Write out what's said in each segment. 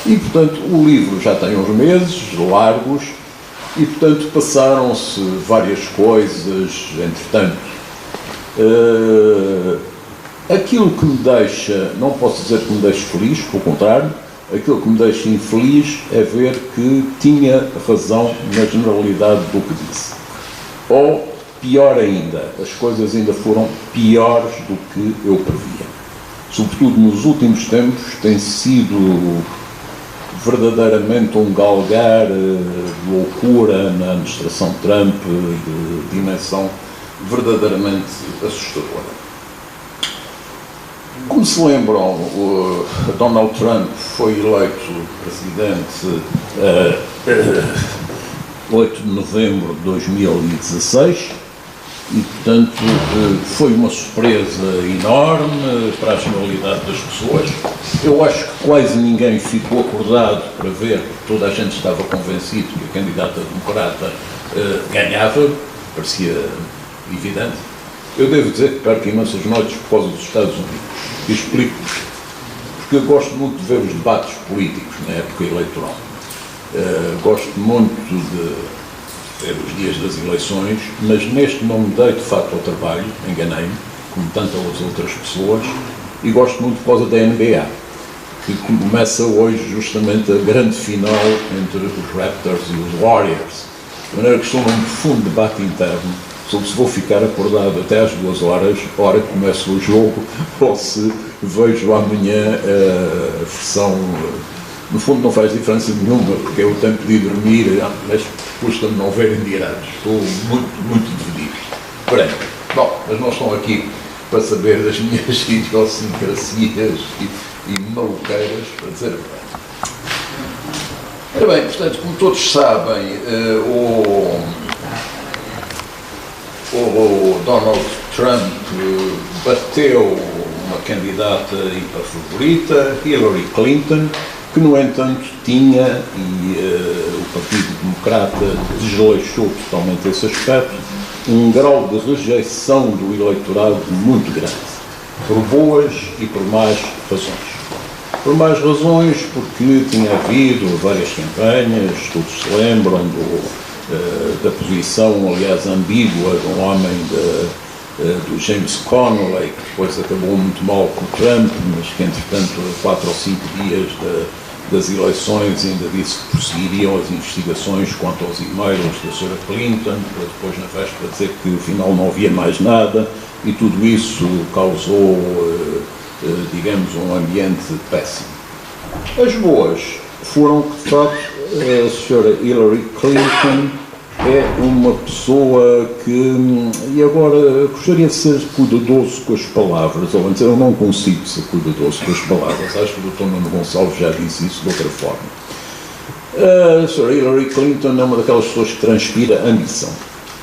E, portanto, o livro já tem uns meses largos e, portanto, passaram-se várias coisas, entretanto. Aquilo que me deixa, não posso dizer que me deixe feliz, pelo contrário, aquilo que me deixa infeliz é ver que tinha razão na generalidade do que disse. Ou, pior ainda, as coisas ainda foram piores do que eu previa. Sobretudo nos últimos tempos, tem sido verdadeiramente um galgar de loucura na administração Trump, de dimensão verdadeiramente assustadora. Como se lembram, Donald Trump foi eleito presidente 8 de novembro de 2016 e, portanto, foi uma surpresa enorme para a generalidade das pessoas. Eu acho que quase ninguém ficou acordado para ver, porque toda a gente estava convencido que a candidata democrata ganhava, parecia evidente. Eu devo dizer que perco imensas noites por causa dos Estados Unidos. E explico porque eu gosto muito de ver os debates políticos na época eleitoral. Gosto muito de ver os dias das eleições, mas neste não me dei de facto ao trabalho, enganei-me, como tantas outras pessoas, e gosto muito por causa da NBA, que começa hoje justamente a grande final entre os Raptors e os Warriors, de maneira que estou num profundo debate interno sobre se vou ficar acordado até às 2 horas, hora que começa o jogo, ou se vejo amanhã a versão. No fundo não faz diferença nenhuma, porque é o tempo de dormir, mas custa-me não ver em direto. Estou muito dividido. Porém, bom, mas não estão aqui para saber das minhas idiosincrasias e maluqueiras, para dizer a verdade. Ora bem, portanto, como todos sabem, o Donald Trump bateu uma candidata hiperfavorita, Hillary Clinton, que, no entanto, tinha, e o Partido Democrata desleixou totalmente esse aspecto, um grau de rejeição do eleitorado muito grande, por boas e por más razões. Por más razões, porque tinha havido várias campanhas, todos se lembram da posição, aliás, ambígua de um homem do James Connolly, que depois acabou muito mal com o Trump, mas que, entretanto, a 4 ou 5 dias das eleições ainda disse que prosseguiriam as investigações quanto aos e-mails da Sra. Clinton, para depois, na véspera, dizer que, afinal, não havia mais nada, e tudo isso causou, digamos, um ambiente péssimo. As boas foram que, de facto, a Sra. Hillary Clinton é uma pessoa que, e agora gostaria de ser cuidadoso com as palavras, ou antes eu não consigo ser cuidadoso com as palavras, acho que o Dr. Nuno Gonçalves já disse isso de outra forma. A Sra. Hillary Clinton é uma daquelas pessoas que transpira ambição.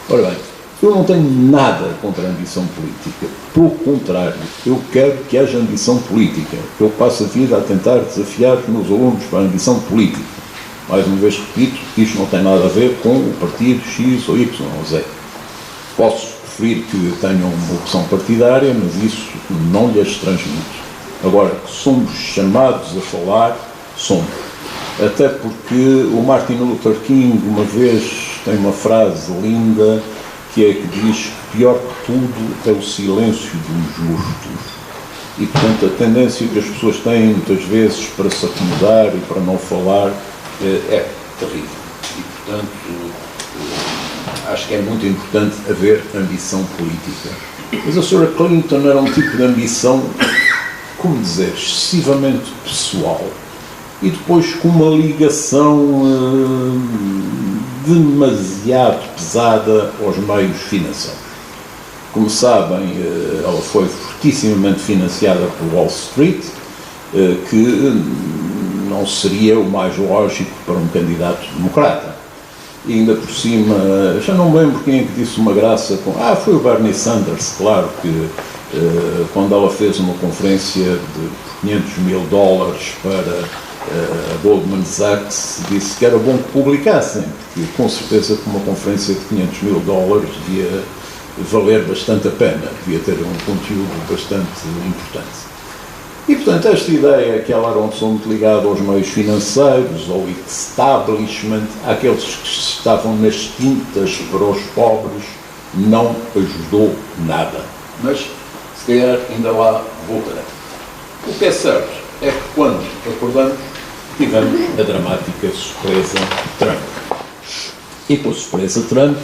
Ora bem, eu não tenho nada contra a ambição política, pelo contrário, eu quero que haja ambição política, eu passo a vida a tentar desafiar os meus alunos para a ambição política. Mais uma vez repito, isto não tem nada a ver com o partido X ou Y ou Z. Posso preferir que tenham uma opção partidária, mas isso não lhes transmito. Agora, que somos chamados a falar, somos. Até porque o Martin Luther King, uma vez, tem uma frase linda, que é que diz que pior que tudo é o silêncio dos justos. E, portanto, a tendência que as pessoas têm, muitas vezes, para se acomodar e para não falar, é terrível. E, portanto, acho que é muito importante haver ambição política. Mas a Sra. Clinton era um tipo de ambição, como dizer, excessivamente pessoal e depois com uma ligação demasiado pesada aos meios financeiros. Como sabem, ela foi fortissimamente financiada por Wall Street, que não seria o mais lógico para um candidato democrata. E ainda por cima, já não me lembro quem é que disse uma graça com... foi o Bernie Sanders, claro, que quando ela fez uma conferência de $500 mil para a Goldman Sachs, disse que era bom que publicassem, porque com certeza que uma conferência de $500 mil devia valer bastante a pena, devia ter um conteúdo bastante importante. E, portanto, esta ideia que ela era uma pessoa muito ligada aos meios financeiros, ao establishment, àqueles que estavam nas tintas para os pobres, não ajudou nada. Mas, se calhar, ainda lá voltarei. O que é certo é que, quando acordamos, tivemos a dramática surpresa Trump. E com a surpresa Trump,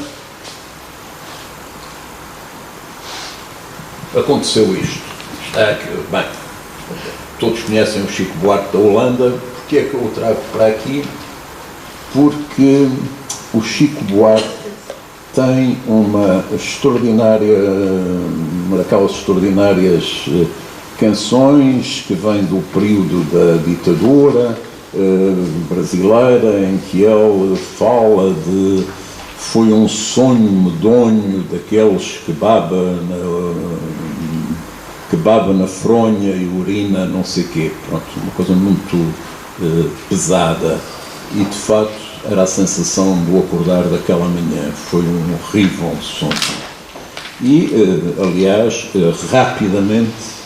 aconteceu isto. Bem, todos conhecem o Chico Buarque da Holanda. Porquê é que eu o trago para aqui? Porque o Chico Buarque tem uma daquelas extraordinárias canções que vêm do período da ditadura brasileira, em que ele fala de foi um sonho medonho daqueles que baba na fronha e urina não sei quê. Pronto, uma coisa muito pesada. E, de facto, era a sensação do acordar daquela manhã. Foi um horrível sonho. E, aliás, rapidamente,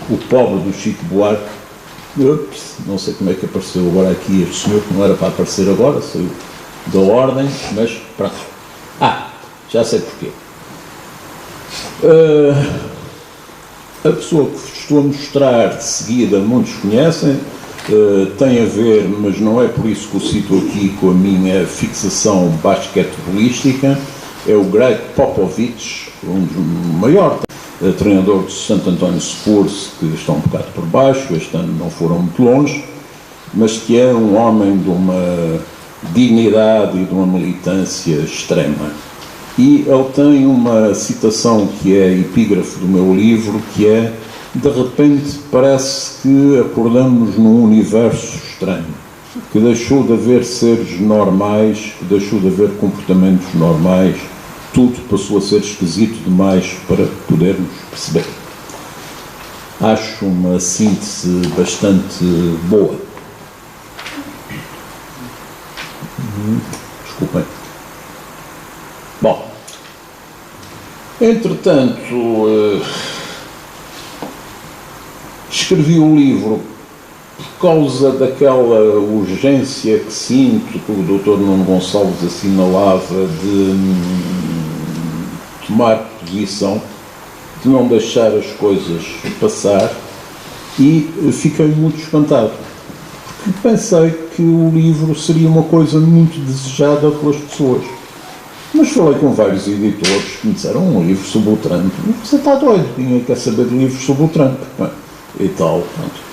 o pobre do Chico Buarque, não sei como é que apareceu agora aqui este senhor, que não era para aparecer agora, saiu da ordem, mas pronto. Já sei porquê. A pessoa que vos estou a mostrar de seguida, muitos conhecem, tem a ver, mas não é por isso que o cito aqui com a minha fixação basquetebolística, é o Greg Popovich, um dos maiores treinador do Santo António Spurs, que está um bocado por baixo, este ano não foram muito longe, mas que é um homem de uma dignidade e de uma militância extrema. E ele tem uma citação que é epígrafe do meu livro, que é: de repente parece que acordamos num universo estranho, que deixou de haver seres normais, que deixou de haver comportamentos normais, tudo passou a ser esquisito demais para podermos perceber. Acho uma síntese bastante boa. Desculpem. Bom, entretanto, escrevi o livro por causa daquela urgência que sinto, que o Dr. Nuno Gonçalves assinalava, de tomar posição, de não deixar as coisas passar, e fiquei muito espantado, porque pensei que o livro seria uma coisa muito desejada pelas pessoas. Mas falei com vários editores que me disseram: um livro sobre o Trump, você está doido, ninguém quer saber de livros sobre o Trump, e tal, pronto.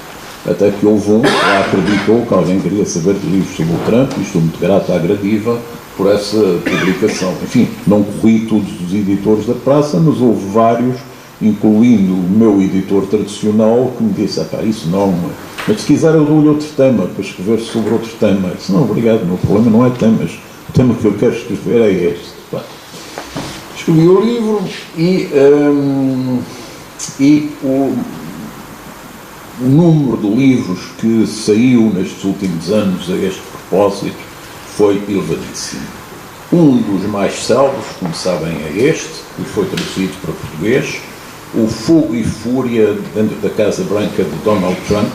Até que houve um que lá acreditou que alguém queria saber de livros sobre o Trump, e estou muito grato à Gradiva por essa publicação. Enfim, não corri todos os editores da praça, mas houve vários, incluindo o meu editor tradicional, que me disse: isso não, mas se quiser eu dou-lhe outro tema para escrever sobre outro tema. Eu disse: não, obrigado, o meu problema não é temas, o tema que eu quero escrever é este. Escrevi o livro e o número de livros que saiu nestes últimos anos a este propósito foi elevadíssimo. Um dos mais célebres, como sabem, é este, que foi traduzido para português, O Fogo e Fúria dentro da Casa Branca de Donald Trump,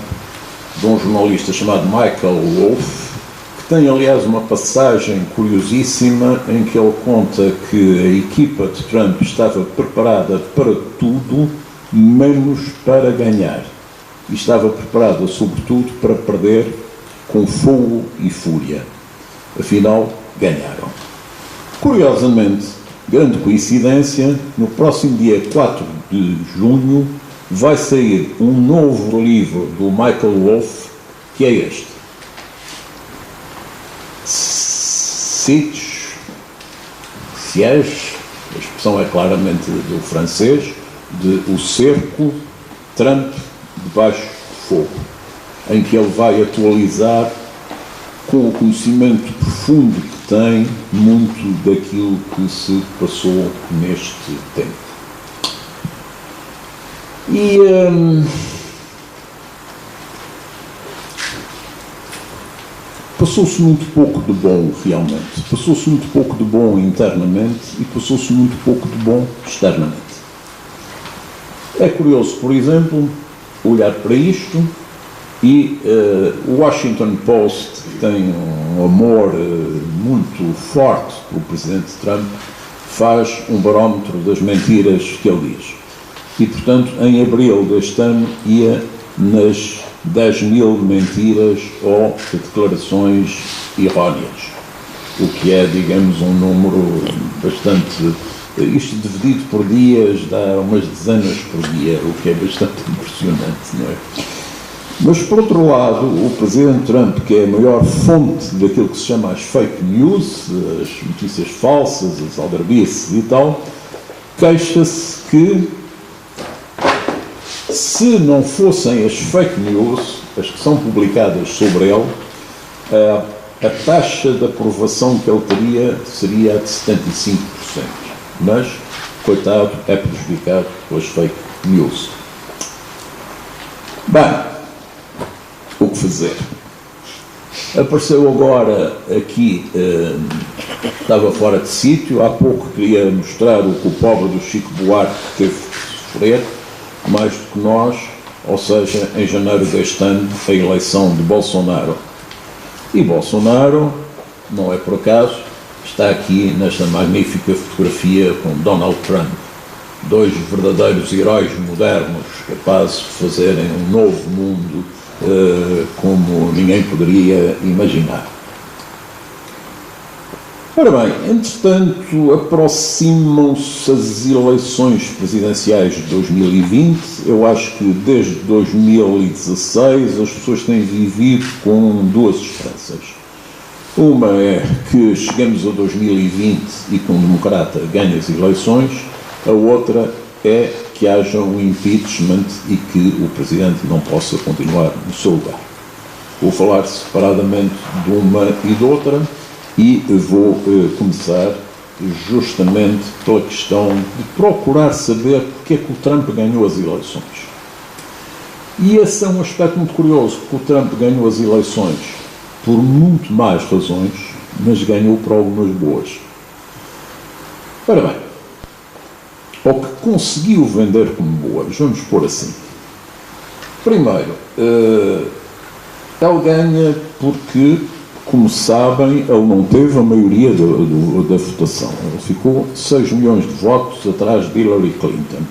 de um jornalista chamado Michael Wolff, que tem, aliás, uma passagem curiosíssima em que ele conta que a equipa de Trump estava preparada para tudo, menos para ganhar. E estava preparada, sobretudo, para perder com fogo e fúria. Afinal, ganharam. Curiosamente, grande coincidência, no próximo dia 4 de junho vai sair um novo livro do Michael Wolff, que é este. Siege, a expressão é claramente do francês, de O Cerco, Trump debaixo de fogo, em que ele vai atualizar, com o conhecimento profundo que tem, muito daquilo que se passou neste tempo. E passou-se muito pouco de bom, realmente. Passou-se muito pouco de bom internamente e passou-se muito pouco de bom externamente. É curioso, por exemplo, olhar para isto e o Washington Post, que tem um amor muito forte pelo presidente Trump, faz um barómetro das mentiras que ele diz. E, portanto, em abril deste ano ia nas 10.000 mentiras ou declarações erróneas, o que é, digamos, um número bastante... Isto dividido por dias dá umas dezenas por dia, o que é bastante impressionante, não é? Mas, por outro lado, o presidente Trump, que é a maior fonte daquilo que se chama as fake news, as notícias falsas, as aldrabices e tal, queixa-se que, se não fossem as fake news, as que são publicadas sobre ele, a taxa de aprovação que ele teria seria de 75%. Mas, coitado, é prejudicado pelas fake news. Bem, o que fazer? Apareceu agora aqui, estava fora de sítio, há pouco queria mostrar o que o pobre do Chico Buarque teve que sofrer, mais do que nós, ou seja, em janeiro deste ano, a eleição de Bolsonaro. E Bolsonaro, não é por acaso, está aqui nesta magnífica fotografia com Donald Trump, dois verdadeiros heróis modernos, capazes de fazerem um novo mundo como ninguém poderia imaginar. Ora bem, entretanto, aproximam-se as eleições presidenciais de 2020. Eu acho que desde 2016 as pessoas têm vivido com duas esperanças. Uma é que chegamos a 2020 e que um democrata ganhe as eleições, a outra é que haja um impeachment e que o Presidente não possa continuar no seu lugar. Vou falar separadamente de uma e de outra e vou começar justamente pela questão de procurar saber porque é que o Trump ganhou as eleições. E esse é um aspecto muito curioso, porque o Trump ganhou as eleições por muito mais razões, mas ganhou por algumas boas. Ora bem, ou que conseguiu vender como boas, vamos pôr assim. Primeiro, ele ganha porque, como sabem, ele não teve a maioria da votação. Ele ficou 6 milhões de votos atrás de Hillary Clinton.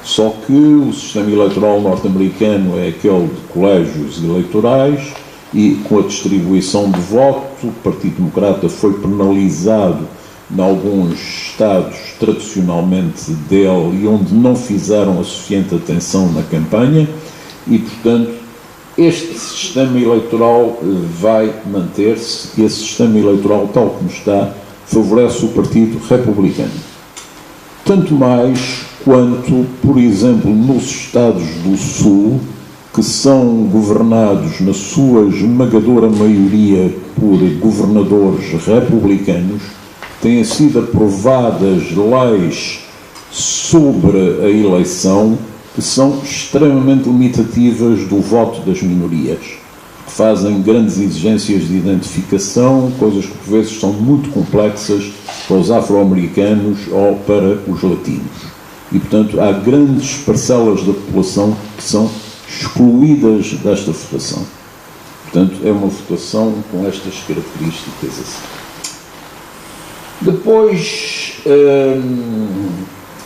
Só que o sistema eleitoral norte-americano é aquele de colégios eleitorais e, com a distribuição de voto, o Partido Democrata foi penalizado em alguns estados tradicionalmente dele e onde não fizeram a suficiente atenção na campanha e, portanto, este sistema eleitoral vai manter-se e esse sistema eleitoral, tal como está, favorece o Partido Republicano. Tanto mais quanto, por exemplo, nos Estados do Sul, que são governados, na sua esmagadora maioria, por governadores republicanos, têm sido aprovadas leis sobre a eleição que são extremamente limitativas do voto das minorias, que fazem grandes exigências de identificação, coisas que por vezes são muito complexas para os afro-americanos ou para os latinos. E, portanto, há grandes parcelas da população que são excluídas desta votação. Portanto, é uma votação com estas características assim. Depois,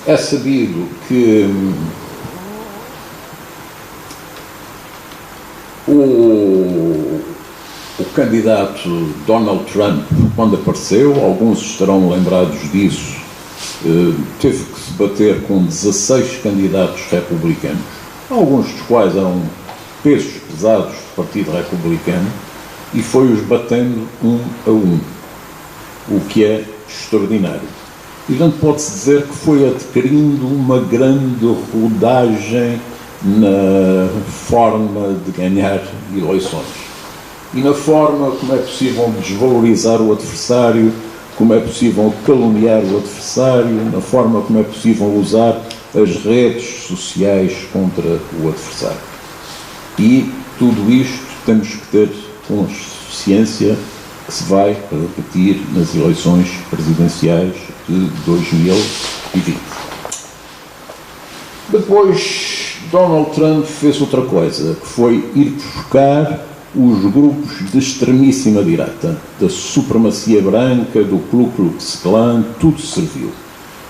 é sabido que o candidato Donald Trump, quando apareceu, alguns estarão lembrados disso, teve que se bater com 16 candidatos republicanos, alguns dos quais eram pesos pesados do Partido Republicano, e foi-os batendo um a um, o que é extraordinário. E, portanto, pode-se dizer que foi adquirindo uma grande rodagem na forma de ganhar eleições. E na forma como é possível desvalorizar o adversário, como é possível caluniar o adversário, na forma como é possível usar as redes sociais contra o adversário. E tudo isto temos que ter consciência que se vai repetir nas eleições presidenciais de 2020. Depois, Donald Trump fez outra coisa, que foi ir buscar os grupos de extremíssima direita, da supremacia branca, do Ku Klux Klan, tudo serviu.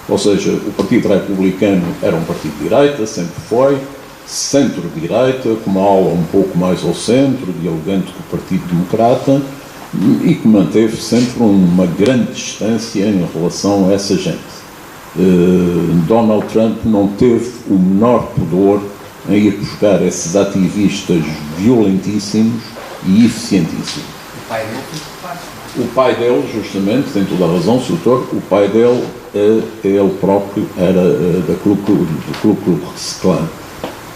Ou seja, o Partido Republicano era um partido de direita, sempre foi, centro-direita, com uma aula um pouco mais ao centro, dialogante com o Partido Democrata, e que manteve sempre uma grande distância em relação a essa gente. Donald Trump não teve o menor pudor em ir buscar esses ativistas violentíssimos e eficientíssimos. O pai dele foi parte. O pai dele, justamente, tem toda a razão, Soutor, o pai dele, ele próprio, era do Ku Klux Klan.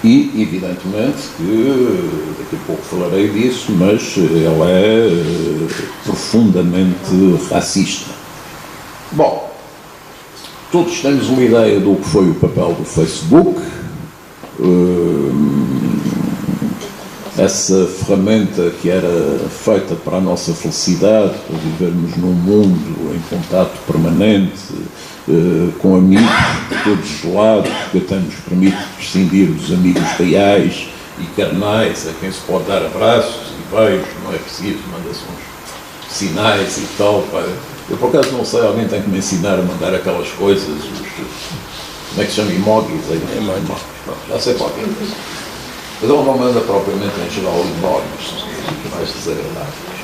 E, evidentemente, que daqui a pouco falarei disso, mas ele é profundamente racista. Bom, todos temos uma ideia do que foi o papel do Facebook. Essa ferramenta que era feita para a nossa felicidade, para vivermos num mundo em contato permanente, com amigos de todos os lados, que até nos permite prescindir dos amigos reais e carnais, a quem se pode dar abraços e beijos, não é preciso, manda-se uns sinais e tal. Pá. Eu por acaso não sei, alguém tem que me ensinar a mandar aquelas coisas, como é que se chama, emojis, já sei qual é. Mas ele não manda propriamente em geral emojis, mais desagradáveis.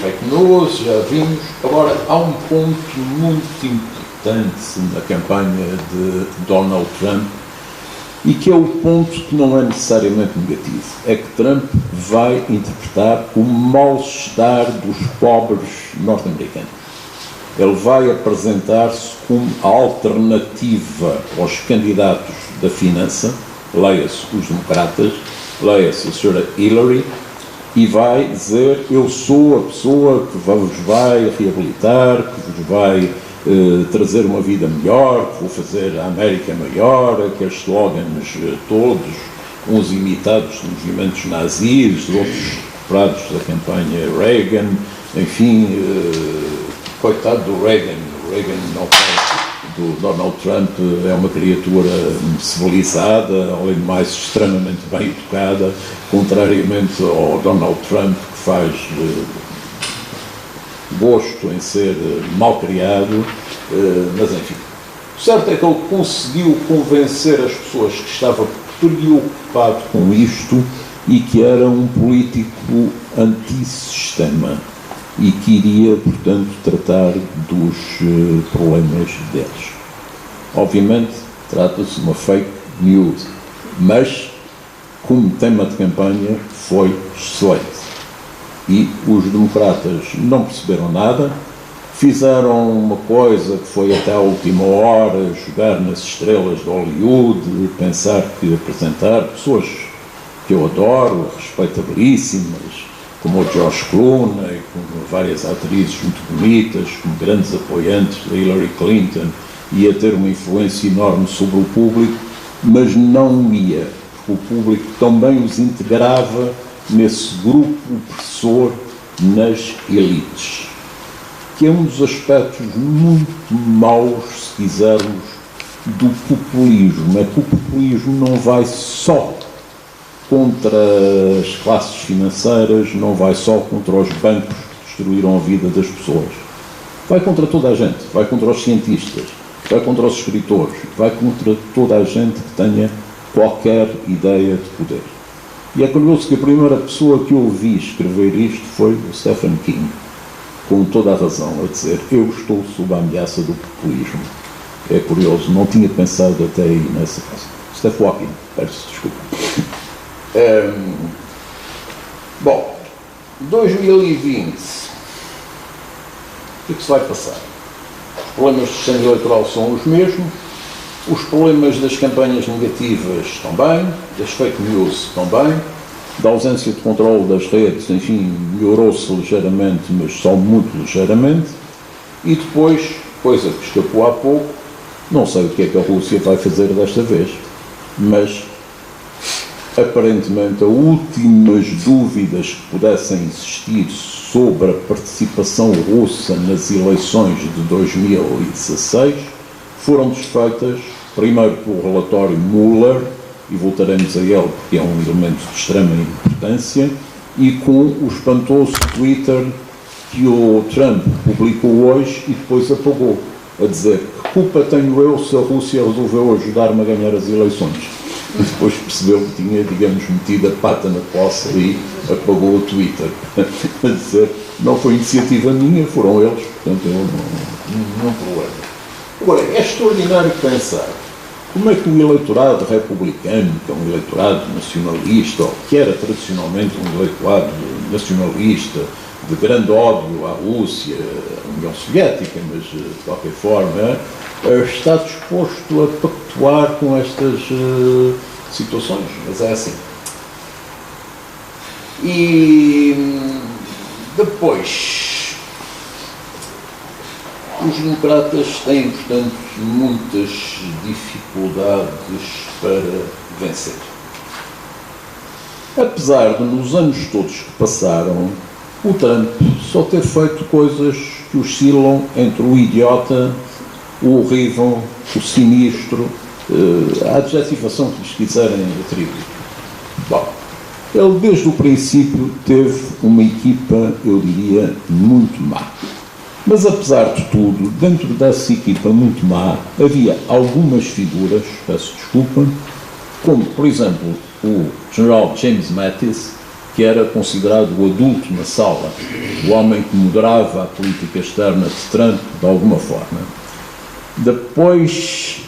Fake news, já vimos. Agora, há um ponto muito importante na campanha de Donald Trump e que é o ponto que não é necessariamente negativo. É que Trump vai interpretar o mal-estar dos pobres norte-americanos. Ele vai apresentar-se como a alternativa aos candidatos da finança, leia-se os democratas, leia-se a senhora Hillary, e vai dizer: eu sou a pessoa que vos vai reabilitar, que vos vai trazer uma vida melhor, que vou fazer a América maior, aqueles slogans todos, uns imitados de movimentos nazis, outros recuperados da campanha Reagan, enfim, coitado do Reagan não tem. Do Donald Trump é uma criatura civilizada, além de mais extremamente bem educada, contrariamente ao Donald Trump, que faz gosto em ser mal criado, mas enfim. O certo é que ele conseguiu convencer as pessoas que estava preocupado com isto e que era um político antissistema e que iria, portanto, tratar dos problemas deles. Obviamente, trata-se de uma fake news, mas, como tema de campanha, foi excelente. E os democratas não perceberam nada, fizeram uma coisa que foi até à última hora, jogar nas estrelas de Hollywood, pensar que apresentar pessoas que eu adoro, respeitabilíssimas, como o George Clooney, como várias atrizes muito bonitas, como grandes apoiantes de Hillary Clinton, ia ter uma influência enorme sobre o público, mas não ia, porque o público também os integrava nesse grupo opressor nas elites, que é um dos aspectos muito maus, se quisermos, do populismo. É que o populismo não vai só contra as classes financeiras, não vai só contra os bancos que destruíram a vida das pessoas. Vai contra toda a gente, vai contra os cientistas, vai contra os escritores, vai contra toda a gente que tenha qualquer ideia de poder. E é curioso que a primeira pessoa que eu ouvi escrever isto foi o Stephen King, com toda a razão, a dizer: eu estou sob a ameaça do populismo. É curioso, não tinha pensado até aí nessa coisa. Stephen Hawking, peço desculpa. Bom, 2020, o que se vai passar? Os problemas do sistema eleitoral são os mesmos, os problemas das campanhas negativas estão bem, das fake news estão bem, da ausência de controle das redes, enfim, melhorou-se ligeiramente, mas só muito ligeiramente, e depois, coisa que escapou há pouco, não sei o que é que a Rússia vai fazer desta vez, mas aparentemente, as últimas dúvidas que pudessem existir sobre a participação russa nas eleições de 2016 foram desfeitas Primeiro pelo relatório Mueller, e voltaremos a ele porque é um elemento de extrema importância, e com o espantoso Twitter que o Trump publicou hoje e depois apagou, a dizer: que culpa tenho eu se a Rússia resolveu ajudar-me a ganhar as eleições? E depois percebeu que tinha, digamos, metido a pata na poça e apagou o Twitter. A dizer, não foi iniciativa minha, foram eles, portanto eu não problema. Agora, é extraordinário pensar como é que o eleitorado republicano, que é um eleitorado nacionalista, ou que era tradicionalmente um eleitorado nacionalista, de grande ódio à Rússia, à União Soviética, mas de qualquer forma, está disposto a pactuar com estas situações, mas é assim. E depois, os democratas têm, portanto, muitas dificuldades para vencer. Apesar de, nos anos todos que passaram, o Trump só ter feito coisas que oscilam entre o idiota, o horrível, o sinistro, a adjetivação que lhes quiserem atribuir. Bom, ele desde o princípio teve uma equipa, eu diria, muito má. Mas apesar de tudo, dentro dessa equipa muito má, havia algumas figuras, peço desculpa, como, por exemplo, o general James Mattis, que era considerado o adulto na sala, o homem que moderava a política externa de Trump de alguma forma. Depois,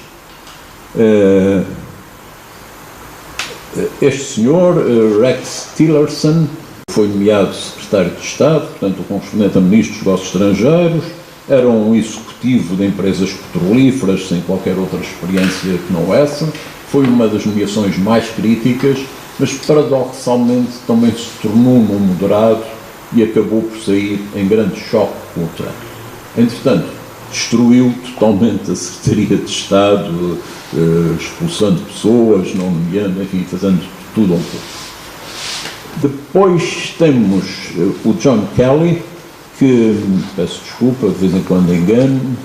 este senhor, Rex Tillerson, foi nomeado secretário de Estado, portanto o correspondente a ministro dos negócios estrangeiros, era um executivo de empresas petrolíferas sem qualquer outra experiência que não essa, foi uma das nomeações mais críticas, mas paradoxalmente também se tornou um moderado e acabou por sair em grande choque com o Trump. Entretanto, destruiu totalmente a Secretaria de Estado, expulsando pessoas, não nomeando, enfim, fazendo tudo um pouco. Depois temos o John Kelly, que, peço desculpa, de vez em quando engano.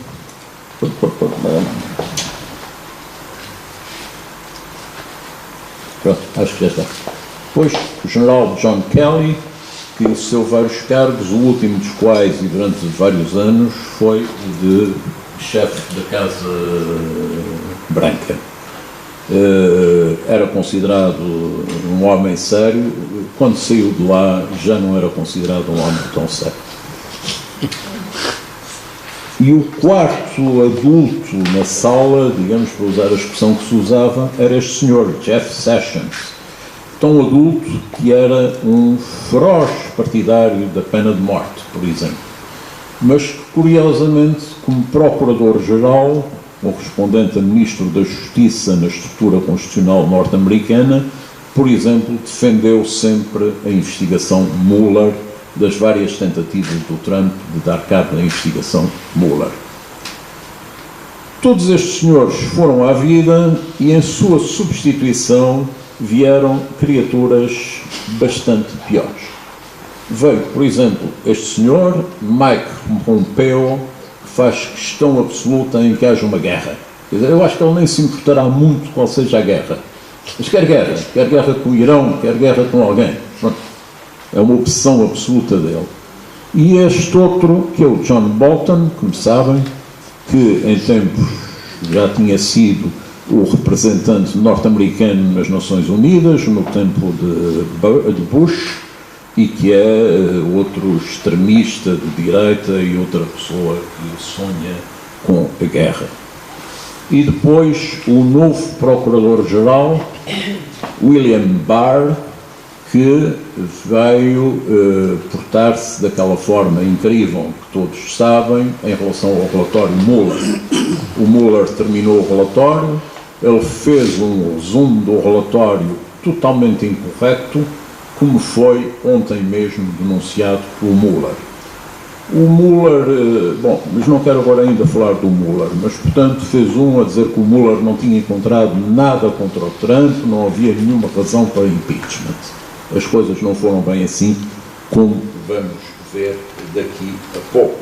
Pronto, acho que já está. Depois, o general John Kelly, que exerceu vários cargos, o último dos quais, e durante vários anos, foi o de chefe da Casa Branca. Era considerado um homem sério, quando saiu de lá já não era considerado um homem tão sério. E o quarto adulto na sala, digamos, para usar a expressão que se usava, era este senhor, Jeff Sessions, tão adulto que era um feroz partidário da pena de morte, por exemplo, mas que, curiosamente, como procurador-geral, correspondente a ministro da Justiça na estrutura constitucional norte-americana, por exemplo, defendeu sempre a investigação Mueller, das várias tentativas do Trump de dar cabo da investigação Mueller. Todos estes senhores foram à vida e, em sua substituição, vieram criaturas bastante piores. Veio, por exemplo, este senhor, Mike Pompeo, que faz questão absoluta em que haja uma guerra. Quer dizer, eu acho que ele nem se importará muito qual seja a guerra. Mas quer guerra com o Irão, quer guerra com alguém. Pronto. É uma obsessão absoluta dele. E este outro, que é o John Bolton, como sabem, que em tempos já tinha sido o representante norte-americano nas Nações Unidas, no tempo de Bush, e que é outro extremista de direita e outra pessoa que sonha com a guerra. E depois o novo Procurador-Geral, William Barr, que veio portar-se daquela forma incrível que todos sabem em relação ao relatório Mueller. O Mueller terminou o relatório, ele fez um resumo do relatório totalmente incorreto, como foi ontem mesmo denunciado pelo Mueller. O Mueller, bom, mas não quero agora ainda falar do Mueller, mas portanto fez a dizer que o Mueller não tinha encontrado nada contra o Trump, não havia nenhuma razão para impeachment. As coisas não foram bem assim, como vamos ver daqui a pouco.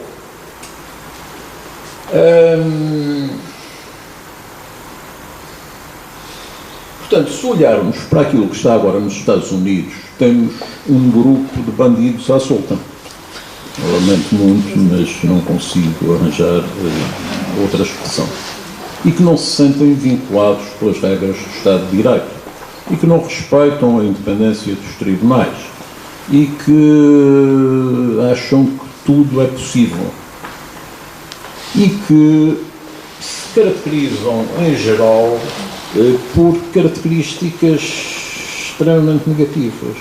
Portanto, se olharmos para aquilo que está agora nos Estados Unidos, temos um grupo de bandidos à solta. Eu lamento muito, mas não consigo arranjar outra expressão. E que não se sentem vinculados pelas regras do Estado de Direito. E que não respeitam a independência dos tribunais. E que acham que tudo é possível. E que se caracterizam, em geral, por características extremamente negativas.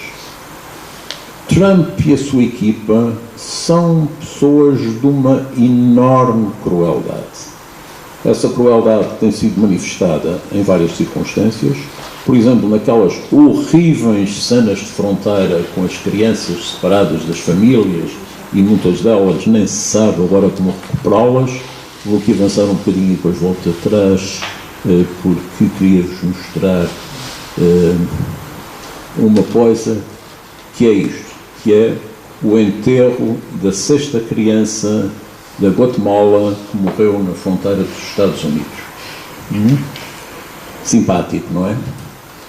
Trump e a sua equipa são pessoas de uma enorme crueldade. Essa crueldade tem sido manifestada em várias circunstâncias, por exemplo, naquelas horríveis cenas de fronteira com as crianças separadas das famílias, e muitas delas nem se sabe agora como recuperá-las. Vou aqui avançar um bocadinho e depois volto atrás, porque queria-vos mostrar uma coisa que é isto, que é o enterro da 6ª criança da Guatemala que morreu na fronteira dos Estados Unidos. Simpático, não é?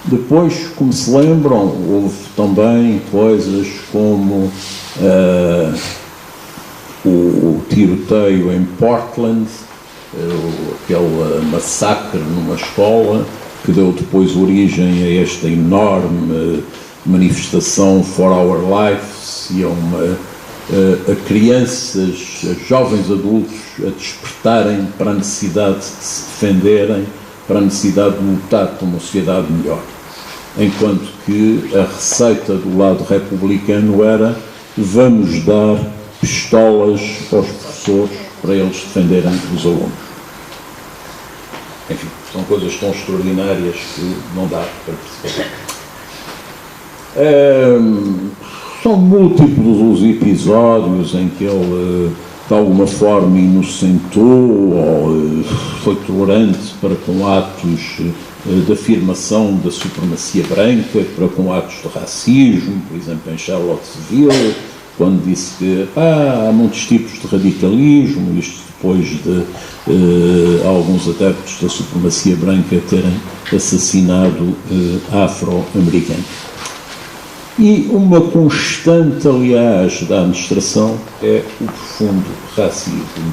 Depois, como se lembram, houve também coisas como o tiroteio em Portland, aquele massacre numa escola que deu depois origem a esta enorme manifestação For Our Lives e a crianças, a jovens adultos a despertarem para a necessidade de se defenderem, para a necessidade de lutar por uma sociedade melhor. Enquanto que a receita do lado republicano era: vamos dar pistolas aos professores para eles defenderem os alunos. Enfim, são coisas tão extraordinárias que não dá para perceber. São múltiplos os episódios em que ele, de alguma forma, inocentou ou foi tolerante para com atos de afirmação da supremacia branca, para com atos de racismo, por exemplo, em Charlottesville, quando disse que há muitos tipos de radicalismo, isto depois de alguns adeptos da supremacia branca terem assassinado afro-americanos. E uma constante, aliás, da administração é o profundo racismo.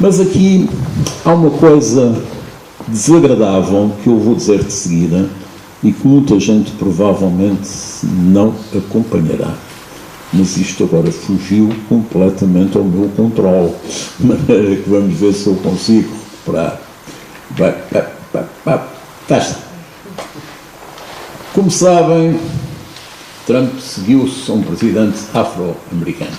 Mas aqui há uma coisa desagradável que eu vou dizer de seguida e que muita gente provavelmente não acompanhará. Mas isto agora fugiu completamente ao meu controle, de maneira que vamos ver se eu consigo recuperar. Cá está. Como sabem, Trump seguiu-se a um presidente afro-americano,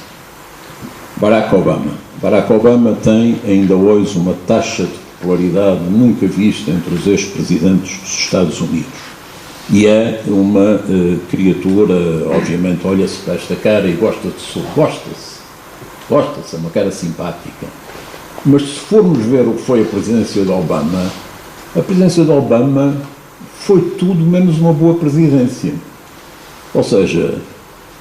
Barack Obama. Barack Obama tem ainda hoje uma taxa de popularidade nunca vista entre os ex-presidentes dos Estados Unidos. E é uma criatura, obviamente, olha-se para esta cara e gosta-se, é uma cara simpática. Mas se formos ver o que foi a presidência de Obama foi tudo menos uma boa presidência. Ou seja,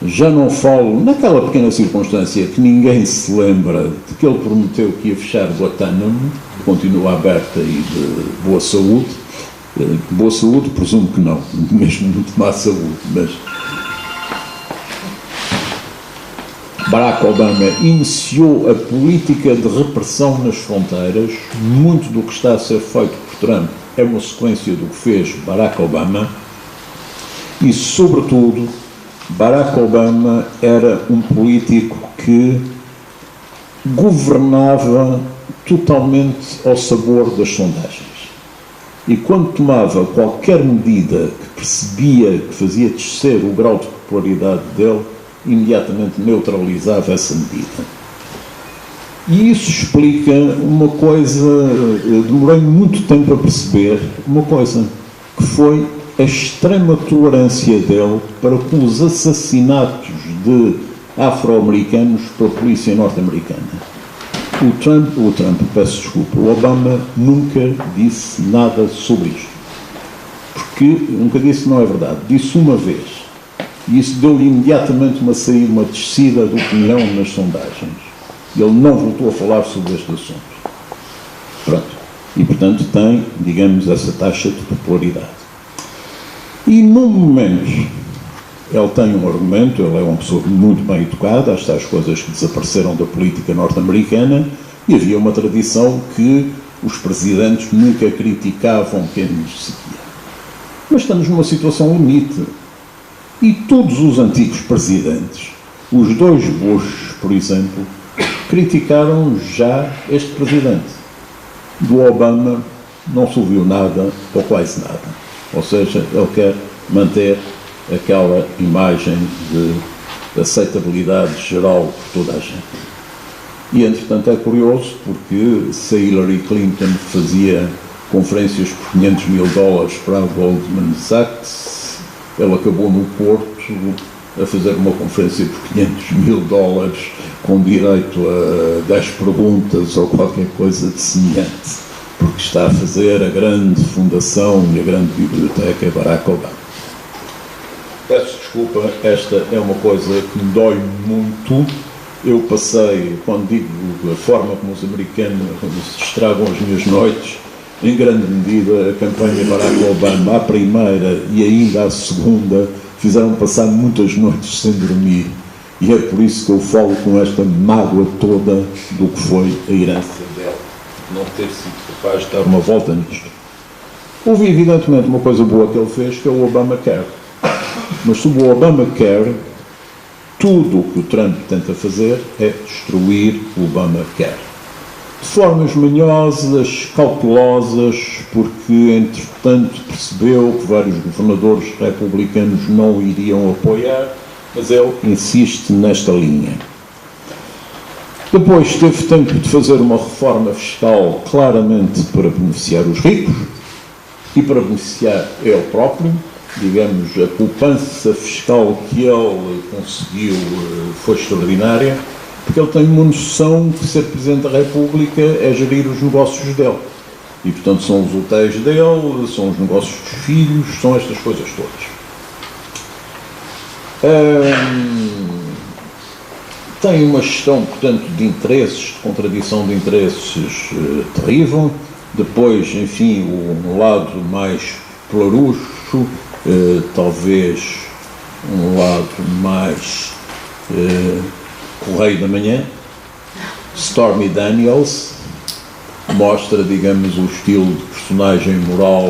já não falo naquela pequena circunstância que ninguém se lembra de que ele prometeu que ia fechar Guantánamo, que continua aberta e de boa saúde. Boa saúde, presumo que não, mesmo muito má saúde, mas Barack Obama iniciou a política de repressão nas fronteiras. Muito do que está a ser feito por Trump é uma sequência do que fez Barack Obama e, sobretudo, Barack Obama era um político que governava totalmente ao sabor das sondagens. E quando tomava qualquer medida que percebia que fazia descer o grau de popularidade dele, imediatamente neutralizava essa medida. E isso explica uma coisa, eu demorei muito tempo a perceber, uma coisa, que foi a extrema tolerância dele para com os assassinatos de afro-americanos pela polícia norte-americana. O Obama nunca disse nada sobre isto. Porque, nunca disse, não é verdade, disse uma vez. E isso deu-lhe imediatamente uma saída, uma descida de opinião nas sondagens. Ele não voltou a falar sobre este assunto. Pronto. E, portanto, tem, digamos, essa taxa de popularidade. E, num momento, ele tem um argumento, ele é uma pessoa muito bem educada, estas coisas que desapareceram da política norte-americana, e havia uma tradição que os presidentes nunca criticavam quem nos seguia. Mas estamos numa situação limite. E todos os antigos presidentes, os dois Bush, por exemplo, criticaram já este presidente. Do Obama não se ouviu nada, ou quase nada. Ou seja, ele quer manter aquela imagem de aceitabilidade geral por toda a gente. E, entretanto, é curioso, porque se a Hillary Clinton fazia conferências por $500.000 para a Goldman Sachs, ele acabou no Porto a fazer uma conferência por $500.000 com direito a 10 perguntas ou qualquer coisa de semelhante, porque está a fazer a grande fundação e a grande biblioteca Barack Obama. Peço desculpa, esta é uma coisa que me dói muito. Eu passei, quando digo a forma como os americanos estragam as minhas noites, em grande medida a campanha Barack Obama, à primeira e ainda à segunda, fizeram passar muitas noites sem dormir. E é por isso que eu falo com esta mágoa toda do que foi a herança dela, não ter sido capaz de dar uma volta nisto. Houve, evidentemente, uma coisa boa que ele fez, que é o Obamacare. Mas sobre o Obamacare, tudo o que o Trump tenta fazer é destruir o Obamacare. De formas manhosas, cautelosas, porque, entretanto, percebeu que vários governadores republicanos não o iriam apoiar, mas ele insiste nesta linha. Depois teve tempo de fazer uma reforma fiscal claramente para beneficiar os ricos e para beneficiar ele próprio. Digamos, a poupança fiscal que ele conseguiu foi extraordinária, porque ele tem uma noção que ser Presidente da República é gerir os negócios dele. E, portanto, são os hotéis dele, são os negócios dos filhos, são estas coisas todas. Tem uma gestão, portanto, de interesses, de contradição de interesses terrível. Depois, enfim, um lado mais pelarucho, talvez um lado mais Correio da Manhã. Stormy Daniels mostra, digamos, o estilo de personagem moral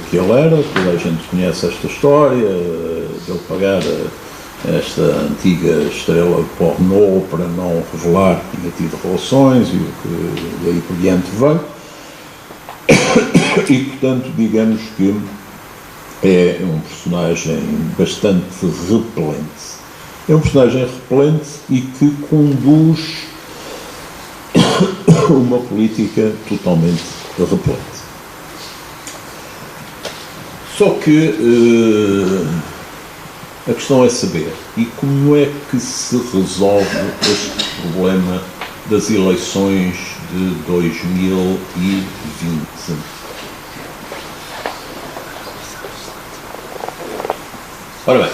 que ele era. Toda a gente conhece esta história dele pagar esta antiga estrela de pornô para não revelar que tinha tido relações e o que daí por diante veio. E, portanto, digamos que é um personagem bastante repelente. É um personagem repelente e que conduz uma política totalmente repelente. Só que a questão é saber, e como é que se resolve este problema das eleições de 2020? Ora bem,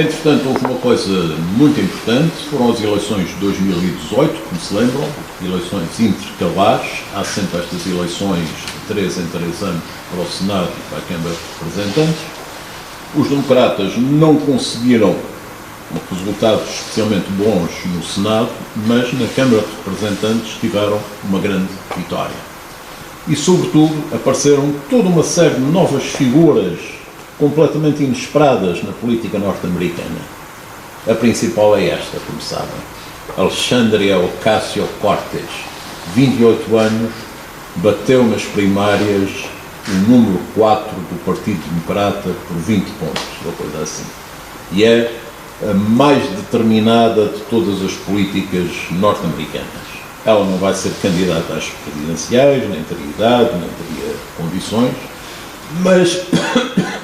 entretanto, houve uma coisa muito importante, foram as eleições de 2018, como se lembram, eleições intercalares. Há sempre estas eleições de 3 em 3 anos para o Senado e para a Câmara de Representantes. Os democratas não conseguiram resultados especialmente bons no Senado, mas na Câmara de Representantes tiveram uma grande vitória. E, sobretudo, apareceram toda uma série de novas figuras completamente inesperadas na política norte-americana. A principal é esta, como sabem. Alexandria Ocasio-Cortez, 28 anos, bateu nas primárias o número 4 do Partido Democrata por 20 pontos, ou coisa assim. E é a mais determinada de todas as políticas norte-americanas. Ela não vai ser candidata às presidenciais, nem teria idade, nem teria condições, mas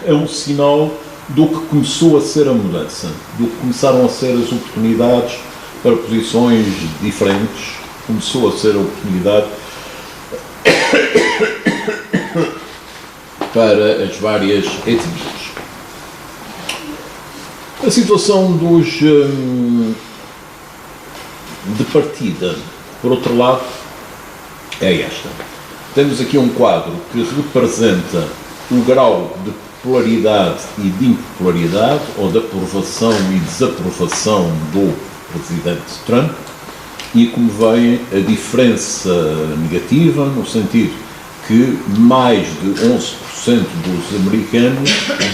é um sinal do que começou a ser a mudança, do que começaram a ser as oportunidades para posições diferentes, começou a ser a oportunidade para as várias etnias. A situação dos de partida, por outro lado, é esta. temos aqui um quadro que representa o grau de popularidade e de impopularidade, ou de aprovação e desaprovação do presidente Trump, e como veem a diferença negativa, no sentido que mais de 11% dos americanos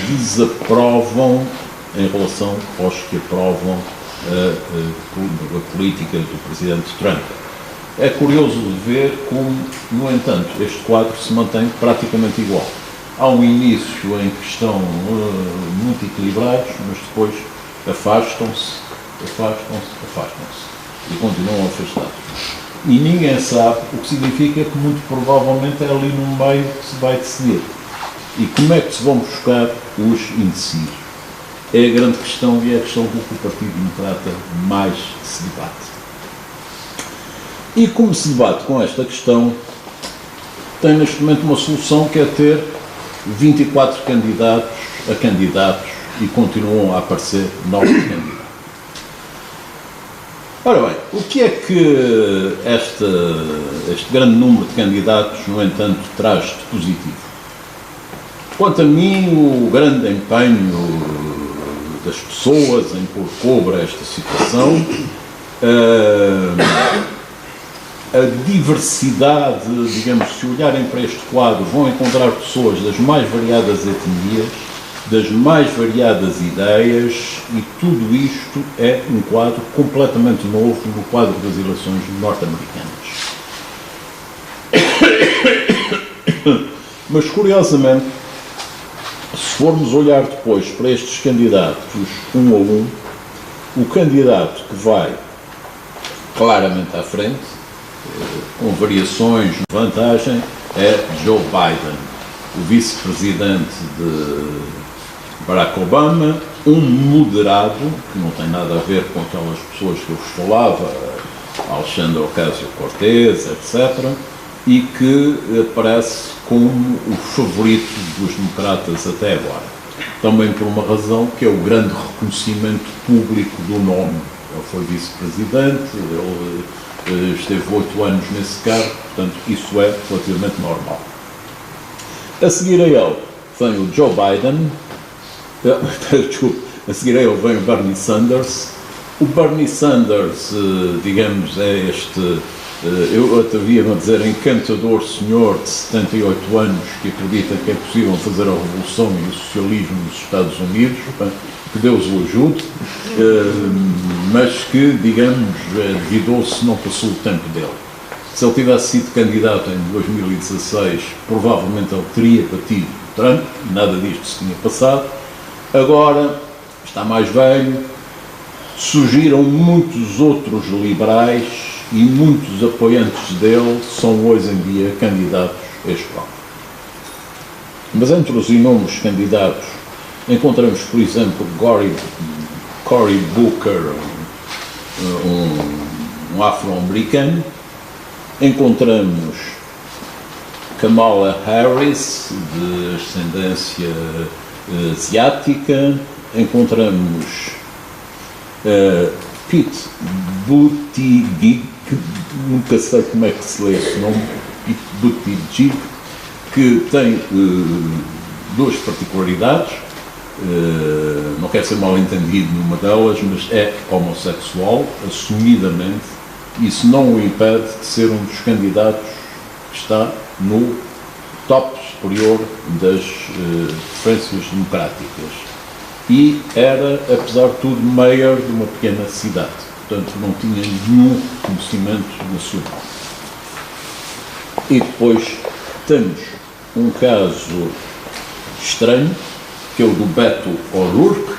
desaprovam em relação aos que aprovam a política do presidente Trump. É curioso de ver como, no entanto, este quadro se mantém praticamente igual. Há um início em que estão muito equilibrados, mas depois afastam-se e continuam afastados. E ninguém sabe o que significa que muito provavelmente é ali no meio que se vai decidir. E como é que se vão buscar os indecisos? É a grande questão e é a questão do que o Partido Democrata mais se debate. E como se debate com esta questão, tem neste momento uma solução que é ter 24 candidatos a candidatos e continuam a aparecer novos candidatos. Ora bem, o que é que este grande número de candidatos, no entanto, traz de positivo? Quanto a mim, o grande empenho das pessoas em pôr cobre a esta situação, a diversidade, digamos, se olharem para este quadro, vão encontrar pessoas das mais variadas etnias, das mais variadas ideias, e tudo isto é um quadro completamente novo no quadro das eleições norte-americanas. Mas, curiosamente, se formos olhar depois para estes candidatos, um a um, o candidato que vai claramente à frente, com variações de vantagem, é Joe Biden, o vice-presidente de Barack Obama, um moderado, que não tem nada a ver com aquelas pessoas que eu vos falava, Alexandre Ocasio-Cortez, etc., e que aparece como o favorito dos democratas até agora. Também por uma razão que é o grande reconhecimento público do nome. Ele foi vice-presidente, ele esteve 8 anos nesse cargo, portanto, isso é relativamente normal. A seguir a ele vem o Joe Biden, a seguir a ele vem o Bernie Sanders. O Bernie Sanders, digamos, é este, eu atrevi-me a dizer, encantador senhor de 78 anos que acredita que é possível fazer a revolução e o socialismo nos Estados Unidos, que Deus o ajude, mas que, digamos, duvidou-se, não passou o tempo dele. Se ele tivesse sido candidato em 2016, provavelmente ele teria batido Trump, e nada disto se tinha passado. Agora, está mais velho, surgiram muitos outros liberais e muitos apoiantes dele são hoje em dia candidatos a este próprio. Mas entre os inúmeros candidatos encontramos, por exemplo, Cory Booker, um afro-americano, encontramos Kamala Harris, de ascendência asiática, encontramos Pete Buttigieg, nunca sei como é que se lê esse nome, Pete Buttigieg, que tem duas particularidades, não quero ser mal entendido numa delas, mas é homossexual, assumidamente. Isso não o impede de ser um dos candidatos que está no top superior das preferências democráticas. E era, apesar de tudo, mayor de uma pequena cidade. Portanto, não tinha nenhum conhecimento nacional. E depois temos um caso estranho, que é o do Beto O'Rourke.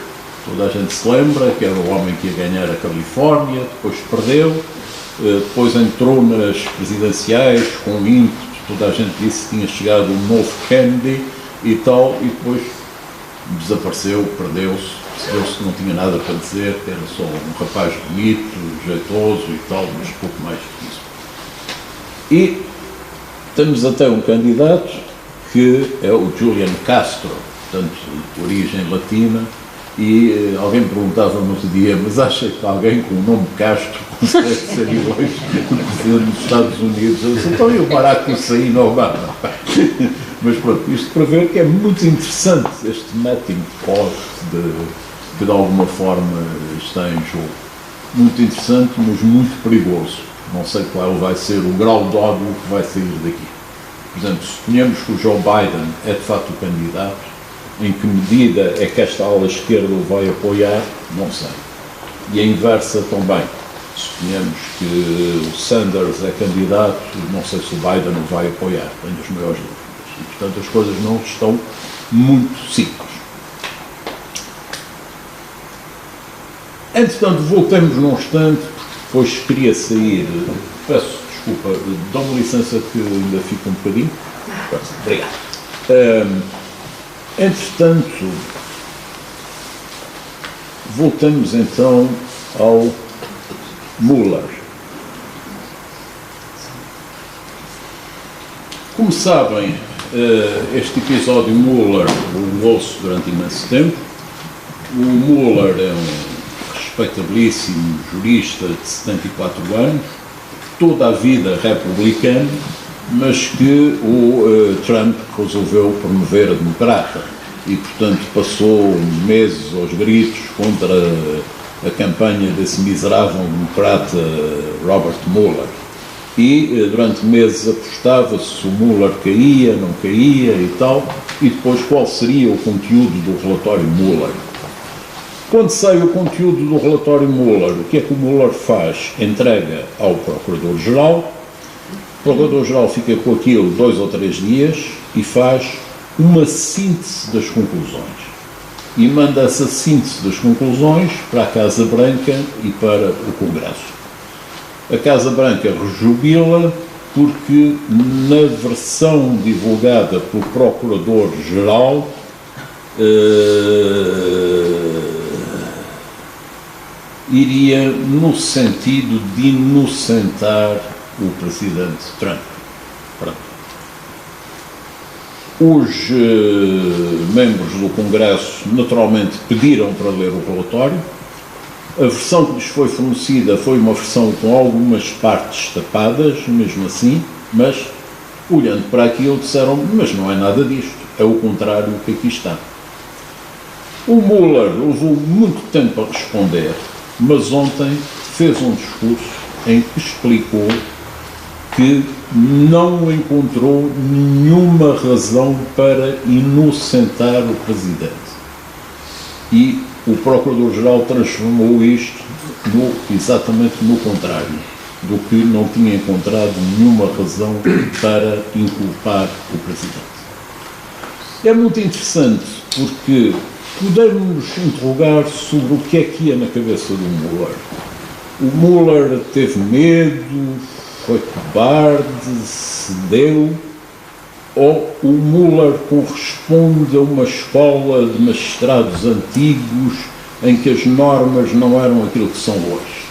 Toda a gente se lembra que era o homem que ia ganhar a Califórnia, depois perdeu, depois entrou nas presidenciais com ímpeto, toda a gente disse que tinha chegado um novo Kennedy e tal, e depois desapareceu, perdeu-se, percebeu-se que não tinha nada para dizer, que era só um rapaz bonito, jeitoso e tal, mas pouco mais que isso. E temos até um candidato que é o Julian Castro, portanto, de origem latina, e alguém perguntava-me outro dia, mas acha que alguém com o nome Castro seria hoje o presidente dos Estados Unidos. Eu disse, então e o Barack Hussein Obama? Mas pronto, isto para ver que é muito interessante este melting pot que de alguma forma está em jogo. Muito interessante, mas muito perigoso. Não sei qual vai ser o grau de ódio que vai sair daqui. Portanto, suponhamos que o Joe Biden é de facto o candidato, em que medida é que esta ala esquerda o vai apoiar, não sei. E a inversa também. Suponhamos que o Sanders é candidato, não sei se o Biden o vai apoiar, tenho as maiores dúvidas. E, portanto, as coisas não estão muito simples. Entretanto, voltemos num instante, porque depois queria sair, peço desculpa, dá-me licença que ainda fica um bocadinho. Obrigado. Entretanto, voltamos então ao Mueller. Como sabem, este episódio Mueller prolongou-se durante imenso tempo. O Mueller é um respeitabilíssimo jurista de 74 anos, toda a vida republicano, mas que o Trump resolveu promover a democrata e, portanto, passou meses aos gritos contra a campanha desse miserável democrata Robert Mueller. E durante meses apostava-se se o Mueller caía, não caía e tal, e depois qual seria o conteúdo do relatório Mueller. Quando sai o conteúdo do relatório Mueller, o que é que o Mueller faz? Entrega ao Procurador-Geral. O Procurador-Geral fica com aquilo 2 ou 3 dias e faz uma síntese das conclusões. E manda essa síntese das conclusões para a Casa Branca e para o Congresso. A Casa Branca rejubila porque na versão divulgada pelo Procurador-Geral iria no sentido de inocentar o presidente Trump. Pronto. Os membros do Congresso naturalmente pediram para ler o relatório. A versão que lhes foi fornecida foi uma versão com algumas partes tapadas, mesmo assim, mas olhando para aquilo disseram, mas não é nada disto, é o contrário que aqui está. O Mueller levou muito tempo a responder, mas ontem fez um discurso em que explicou que não encontrou nenhuma razão para inocentar o presidente. E o Procurador-Geral transformou isto exatamente no contrário, do que não tinha encontrado nenhuma razão para inculpar o presidente. É muito interessante porque podemos nos interrogar sobre o que é que ia na cabeça do Mueller. O Mueller teve medo, foi cobarde, cedeu, ou o Mueller corresponde a uma escola de magistrados antigos em que as normas não eram aquilo que são hoje?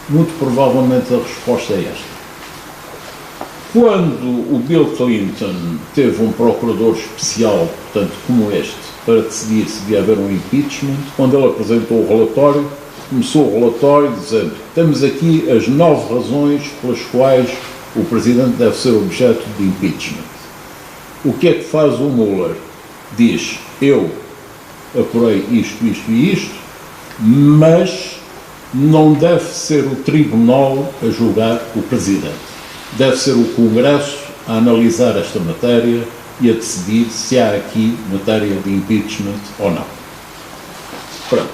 Muito provavelmente a resposta é esta. Quando o Bill Clinton teve um procurador especial, portanto, como este, para decidir se devia haver um impeachment, quando ele apresentou o relatório, começou o relatório dizendo: temos aqui as 9 razões pelas quais o presidente deve ser objeto de impeachment. O que é que faz o Mueller? Diz: eu apurei isto, isto e isto, mas não deve ser o tribunal a julgar o presidente. Deve ser o Congresso a analisar esta matéria e a decidir se há aqui matéria de impeachment ou não. Pronto.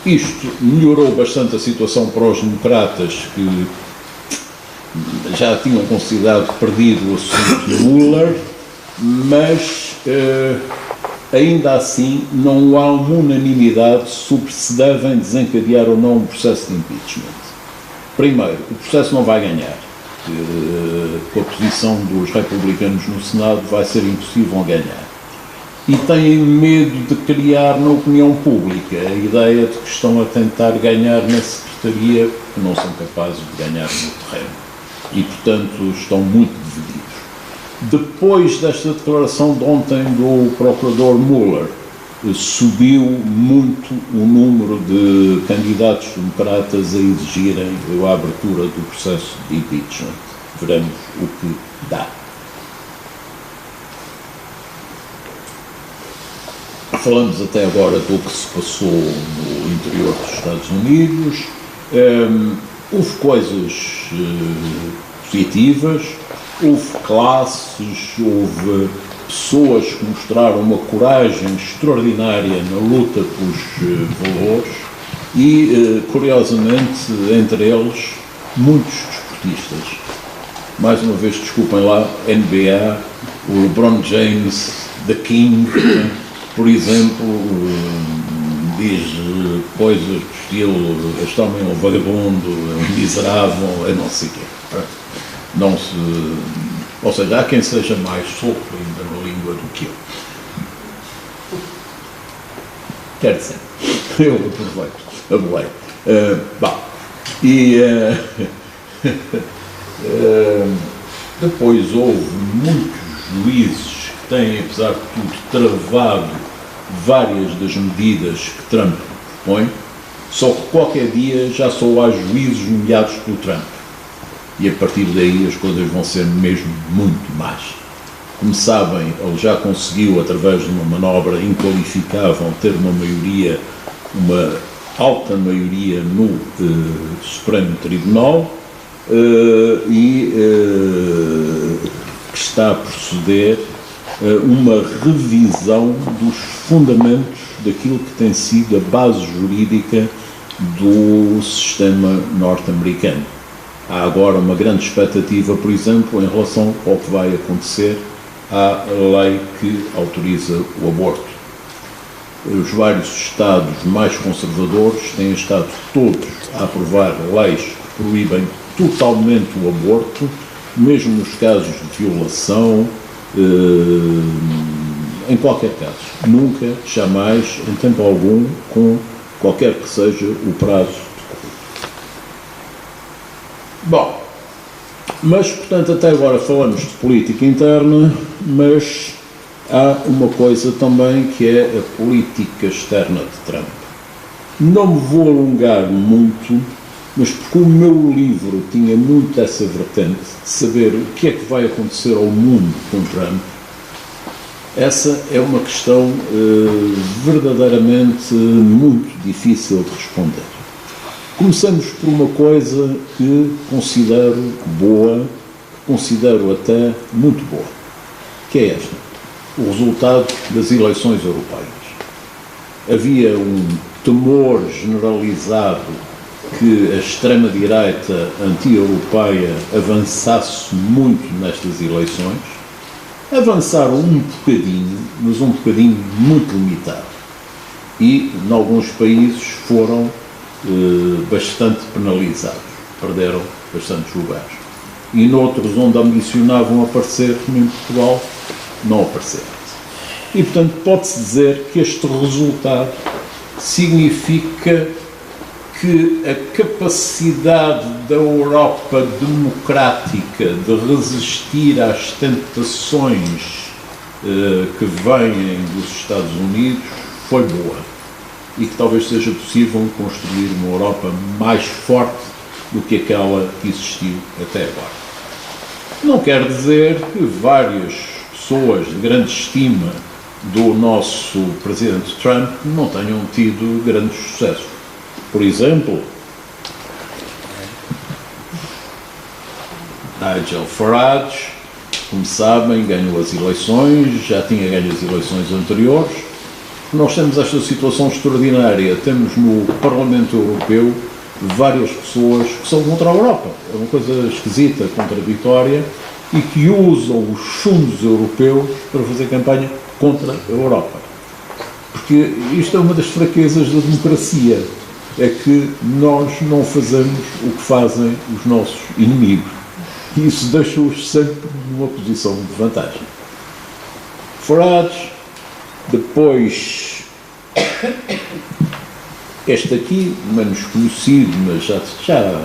Isto melhorou bastante a situação para os democratas, que já tinham considerado perdido o assunto de Mueller, mas ainda assim não há uma unanimidade sobre se devem desencadear ou não um processo de impeachment. Primeiro, o processo não vai ganhar. Com a posição dos republicanos no Senado vai ser impossível ganhar. E têm medo de criar na opinião pública a ideia de que estão a tentar ganhar na Secretaria, que não são capazes de ganhar no terreno. E, portanto, estão muito divididos. Depois desta declaração de ontem do Procurador Mueller, subiu muito o número de candidatos democratas a exigirem a abertura do processo de impeachment. Veremos o que dá. Falamos até agora do que se passou no interior dos Estados Unidos. Houve coisas positivas, houve classes, houve pessoas que mostraram uma coragem extraordinária na luta pelos valores e, curiosamente, entre eles, muitos desportistas. Mais uma vez, desculpem lá, NBA, o LeBron James, The King, por exemplo, diz coisas do estilo: este homem é um vagabundo, é um miserável, é não sei o quê. Não se... Ou seja, há quem seja mais solto ainda na língua do que eu. Quer dizer, eu aproveito, abelei. Depois houve muitos juízes que têm, apesar de tudo, travado várias das medidas que Trump propõe, só que qualquer dia já só há juízes nomeados pelo Trump. E a partir daí as coisas vão ser mesmo muito más. Como sabem, ele já conseguiu, através de uma manobra inqualificável, ter uma maioria, uma alta maioria no Supremo Tribunal e que está a proceder uma revisão dos fundamentos daquilo que tem sido a base jurídica do sistema norte-americano. Há agora uma grande expectativa, por exemplo, em relação ao que vai acontecer à lei que autoriza o aborto. Os vários Estados mais conservadores têm estado todos a aprovar leis que proíbem totalmente o aborto, mesmo nos casos de violação, em qualquer caso. Nunca, jamais, em tempo algum, com qualquer que seja o prazo. Bom, mas, portanto, até agora falamos de política interna, mas há uma coisa também que é a política externa de Trump. Não me vou alongar muito, mas porque o meu livro tinha muito essa vertente de saber o que é que vai acontecer ao mundo com Trump, essa é uma questão verdadeiramente muito difícil de responder. Começamos por uma coisa que considero boa, que considero até muito boa, que é esta: o resultado das eleições europeias. Havia um temor generalizado que a extrema-direita anti-europeia avançasse muito nestas eleições. Avançaram um bocadinho, mas um bocadinho muito limitado. E, em alguns países, foram bastante penalizados, perderam bastantes lugares. E noutros onde ambicionavam aparecer, como em Portugal, não apareceram. E, portanto, pode-se dizer que este resultado significa que a capacidade da Europa democrática de resistir às tentações que vêm dos Estados Unidos foi boa. E que talvez seja possível construir uma Europa mais forte do que aquela que existiu até agora. Não quer dizer que várias pessoas de grande estima do nosso presidente Trump não tenham tido grande sucesso. Por exemplo, Nigel Farage, como sabem, ganhou as eleições, já tinha ganho as eleições anteriores. Nós temos esta situação extraordinária. Temos no Parlamento Europeu várias pessoas que são contra a Europa. É uma coisa esquisita, contraditória, e que usam os fundos europeus para fazer campanha contra a Europa. Porque isto é uma das fraquezas da democracia. É que nós não fazemos o que fazem os nossos inimigos. E isso deixa-os sempre numa posição de vantagem. Farage. Depois, este aqui, menos conhecido, mas já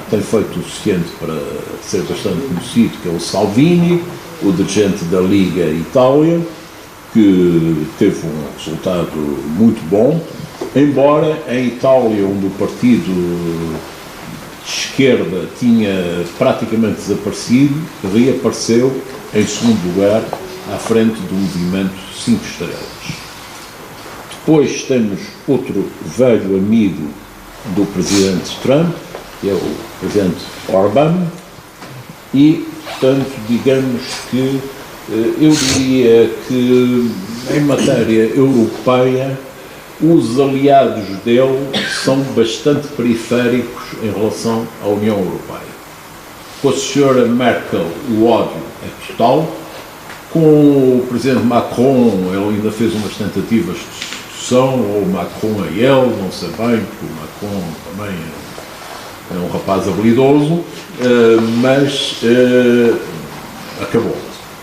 tem feito o suficiente para ser bastante conhecido, que é o Salvini, o dirigente da Liga Itália. que teve um resultado muito bom, embora em Itália, onde o partido de esquerda tinha praticamente desaparecido, reapareceu em segundo lugar à frente do movimento 5 estrelas. Depois temos outro velho amigo do presidente Trump, que é o presidente Orbán, e, portanto, digamos que eu diria que em matéria europeia os aliados dele são bastante periféricos em relação à União Europeia. Com a senhora Merkel o ódio é total, com o presidente Macron ele ainda fez umas tentativas de substituição, ou o Macron a ele, não sei bem, porque o Macron também é um rapaz habilidoso, mas acabou.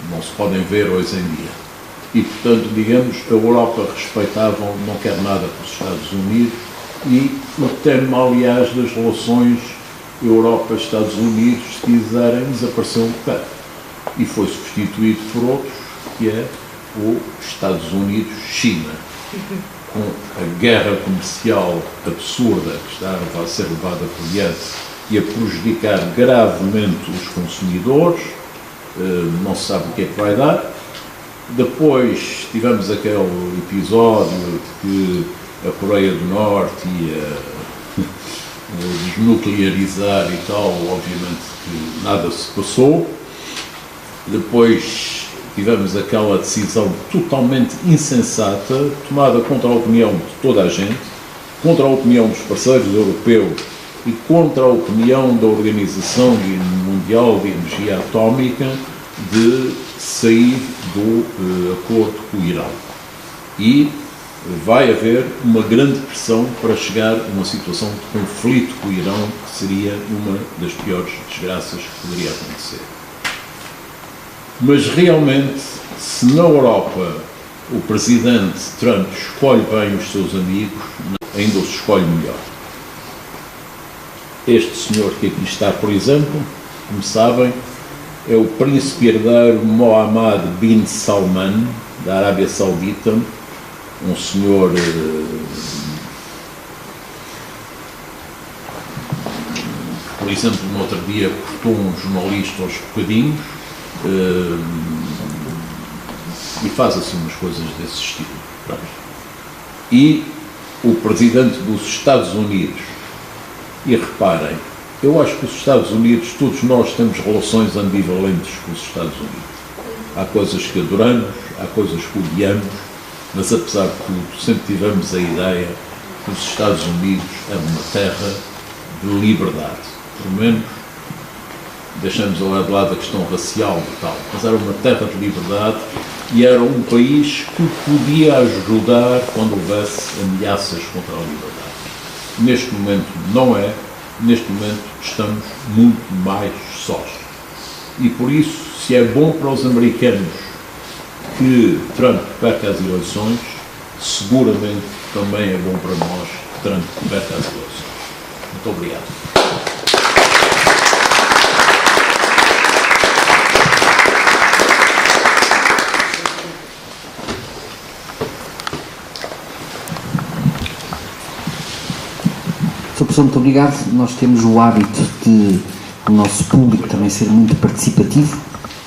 Não se podem ver hoje em dia. E, portanto, digamos, a Europa respeitava, não quer nada com os Estados Unidos, e o tema, aliás, das relações Europa-Estados Unidos, se quiserem, desapareceu um bocado. E foi substituído por outros, que é o Estados Unidos-China, com a guerra comercial absurda que está a ser levada por diante e a prejudicar gravemente os consumidores. Não se sabe o que é que vai dar. Depois tivemos aquele episódio de que a Coreia do Norte ia desnuclearizar e tal, obviamente que nada se passou. Depois tivemos aquela decisão totalmente insensata, tomada contra a opinião de toda a gente, contra a opinião dos parceiros europeus e contra a opinião da Organização Mundial de Energia Atómica, de sair do acordo com o Irão. E vai haver uma grande pressão para chegar a uma situação de conflito com o Irão, que seria uma das piores desgraças que poderia acontecer. Mas realmente, se na Europa o presidente Trump escolhe bem os seus amigos, ainda os escolhe melhor. Este senhor que aqui está, por exemplo, como sabem, é o príncipe herdeiro Mohammed bin Salman, da Arábia Saudita, um senhor por exemplo, no outro dia cortou um jornalista aos bocadinhos, e faz assim umas coisas desse estilo. E o presidente dos Estados Unidos, e reparem, eu acho que os Estados Unidos, todos nós temos relações ambivalentes com os Estados Unidos. Há coisas que adoramos, há coisas que odiamos, mas apesar de tudo, sempre tivemos a ideia que os Estados Unidos é uma terra de liberdade. Pelo menos, deixamos ao lado a questão racial e tal, mas era uma terra de liberdade e era um país que podia ajudar quando houvesse ameaças contra a liberdade. Neste momento não é. Neste momento estamos muito mais sós. E por isso, se é bom para os americanos que Trump perca as eleições, seguramente também é bom para nós que Trump perca as eleições. Muito obrigado. Sr. Professor, muito obrigado. Nós temos o hábito de o nosso público também ser muito participativo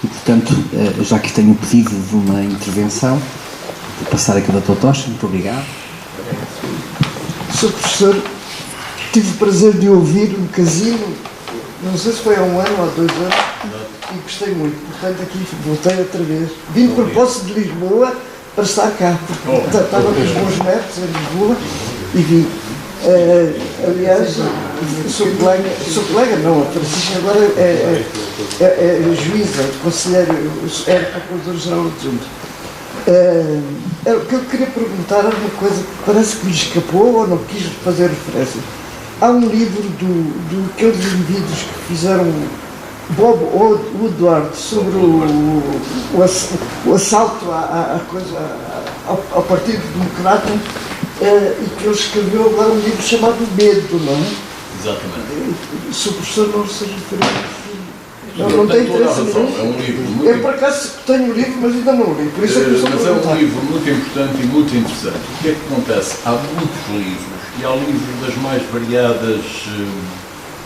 e, portanto, já que tenho pedido de uma intervenção, vou passar aqui ao Dr. Tocha. Muito obrigado. Sr. Professor, tive o prazer de ouvir um casino, não sei se foi há 1 ano ou há 2 anos, e gostei muito. Portanto, aqui voltei outra vez. Vim de propósito de Lisboa para estar cá, porque estava com os bons netos em Lisboa e vim. Aliás, sou colega não, a Francisca agora é juíza, conselheiro, é procurador-geral adjunto. O que eu queria perguntar era uma coisa que parece que me escapou ou não quis fazer referência. Há um livro daqueles indivíduos que fizeram Bob Woodward sobre o assalto ao Partido Democrata, e que ele escreveu agora um livro chamado Medo, não é? Exatamente. Se o professor não se referiu a isso. Não tem interesse nenhum. É um livro muito Eu, por acaso, tenho o livro, mas ainda não li. Por isso é que eu estou a mas é um perguntar. livro muito importante e muito interessante. O que é que acontece? Há muitos livros, e há livros das mais variadas,